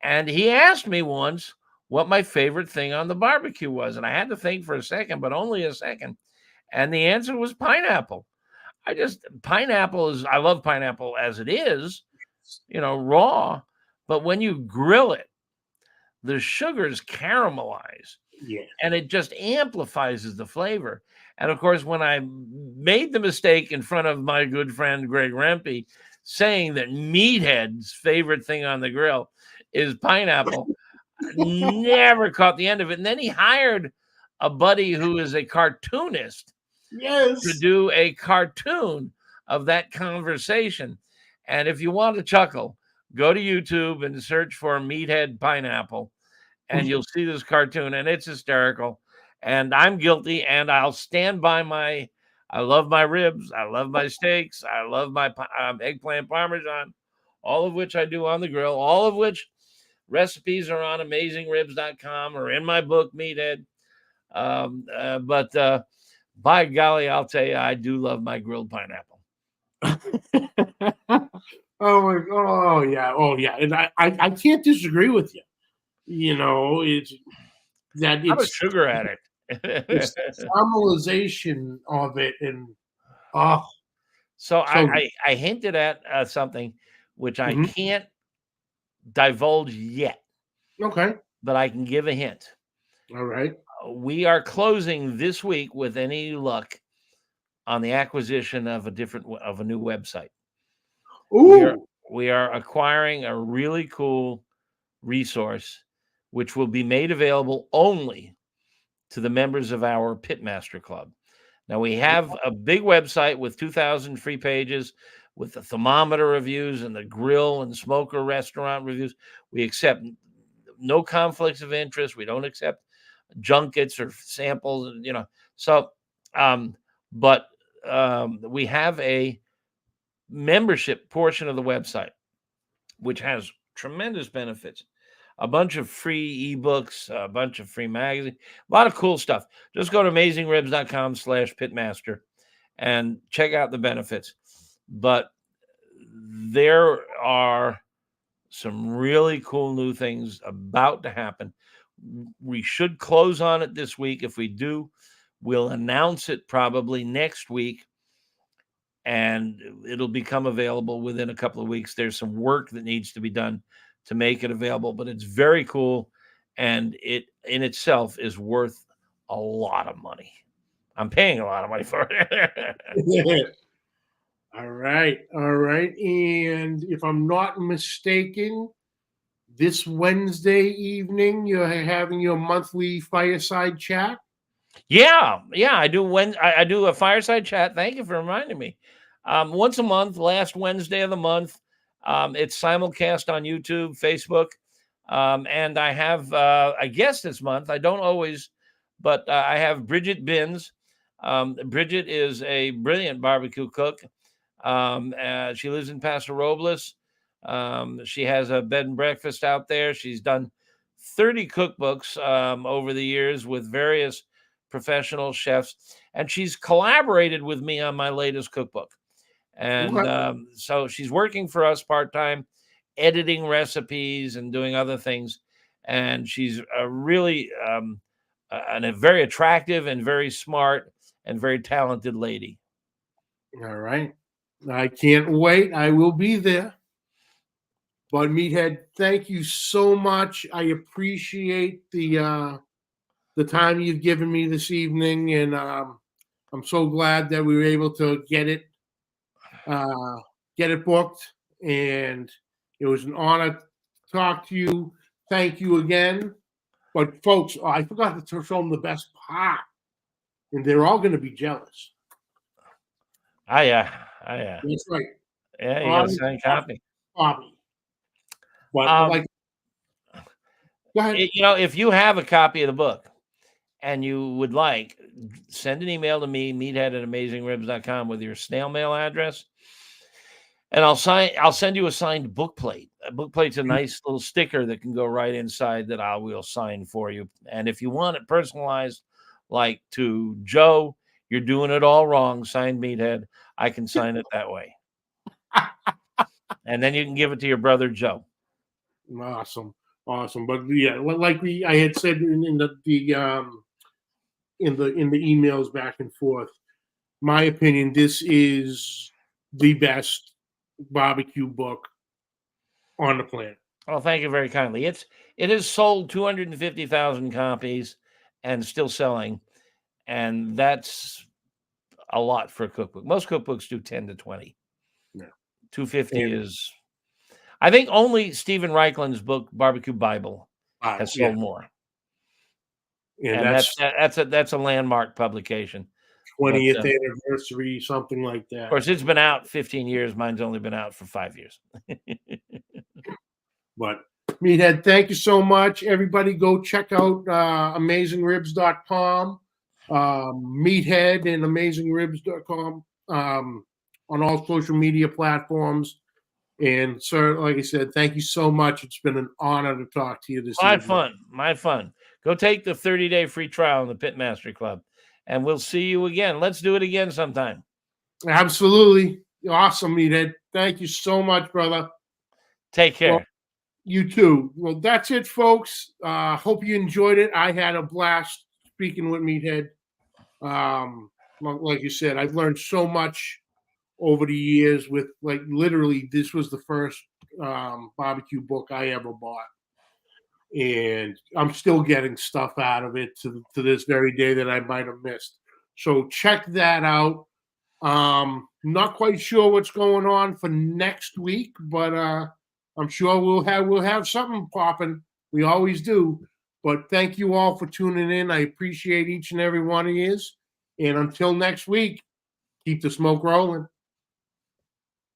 And he asked me once what my favorite thing on the barbecue was. And I had to think for a second, but only a second. And the answer was pineapple. I love pineapple as it is, raw. But when you grill it, the sugars caramelize. Yeah. And it just amplifies the flavor. And of course, when I made the mistake in front of my good friend Greg Rempe saying that Meathead's favorite thing on the grill is pineapple, never caught the end of it. And then he hired a buddy who is a cartoonist to do a cartoon of that conversation. And if you want to chuckle, go to YouTube and search for Meathead Pineapple, and you'll see this cartoon, and it's hysterical. And I'm guilty, and I'll stand by I love my ribs, I love my steaks, I love my eggplant parmesan, all of which I do on the grill, all of which recipes are on AmazingRibs.com or in my book, Meathead. But by golly, I'll tell you, I do love my grilled pineapple. Oh yeah. And I can't disagree with you. It's I'm a sugar addict. It's the caramelization of it, and so I hinted at something which I can't divulge yet. Okay, but I can give a hint. All right. We are closing this week with any luck on the acquisition of a new website. Ooh. We are acquiring a really cool resource, which will be made available only to the members of our Pitmaster Club. Now, we have a big website with 2,000 free pages with the thermometer reviews and the grill and smoker restaurant reviews. We accept no conflicts of interest. We don't accept junkets or samples, So, but we have a membership portion of the website, which has tremendous benefits. A bunch of free ebooks, a bunch of free magazines, a lot of cool stuff. Just go to amazingribs.com/pitmaster and check out the benefits. But there are some really cool new things about to happen. We should close on it this week. If we do, we'll announce it probably next week, and it'll become available within a couple of weeks. There's some work that needs to be done to make it available, but it's very cool, and it in itself is worth a lot of money. I'm paying a lot of money for it. All right. And if I'm not mistaken, this Wednesday evening, you're having your monthly fireside chat. Yeah, I do. When I do a fireside chat. Thank you for reminding me. Once a month, last Wednesday of the month. It's simulcast on YouTube, Facebook, and I have a guest this month. I don't always, but I have Bridget Binns. Bridget is a brilliant barbecue cook. She lives in Paso Robles. She has a bed and breakfast out there. She's done 30 cookbooks over the years with various professional chefs, and she's collaborated with me on my latest cookbook. And so she's working for us part-time, editing recipes and doing other things. And she's a really a very attractive and very smart and very talented lady. All right. I can't wait. I will be there. But Meathead, thank you so much. I appreciate the time you've given me this evening, and I'm so glad that we were able to get it booked. And it was an honor to talk to you. Thank you again. But folks, I forgot to show them the best part, and they're all going to be jealous. Yeah. That's right. Yeah, you got a signed copy. Bobby. But go ahead. If you have a copy of the book and you would like, send an email to me, meathead@amazingribs.com, with your snail mail address, and I'll send you a signed book plate. A book plate's a nice little sticker that can go right inside that I will sign for you. And if you want it personalized, like to Joe, you're doing it all wrong, signed Meathead, I can sign it that way. And then you can give it to your brother Joe. Awesome. But yeah, like I had said in the emails back and forth, my opinion, this is the best barbecue book on the planet. Oh, thank you very kindly. It has sold 250,000 copies and still selling, and that's a lot for a cookbook. Most cookbooks do 10 to 20. Yeah. 250 is, I think, only Stephen Reichlin's book, Barbecue Bible, has sold more. And that's a landmark publication. 20th anniversary, something like that. Of course, it's been out 15 years. Mine's only been out for 5 years. But Meathead, thank you so much. Everybody go check out amazingribs.com, Meathead and amazingribs.com on all social media platforms. And sir, like I said, thank you so much. It's been an honor to talk to you this evening. My fun. Go take the 30-day free trial in the Pitmaster Club, and we'll see you again. Let's do it again sometime. Absolutely. Awesome, Meathead. Thank you so much, brother. Take care. Well, you too. Well, that's it, folks. Hope you enjoyed it. I had a blast speaking with Meathead. Like you said, I've learned so much over the years with, like, literally, this was the first barbecue book I ever bought. And I'm still getting stuff out of it to this very day that I might have missed. So check that out. Not quite sure what's going on for next week, but I'm sure we'll have something popping. We always do. But thank you all for tuning in. I appreciate each and every one of you. And until next week, keep the smoke rolling.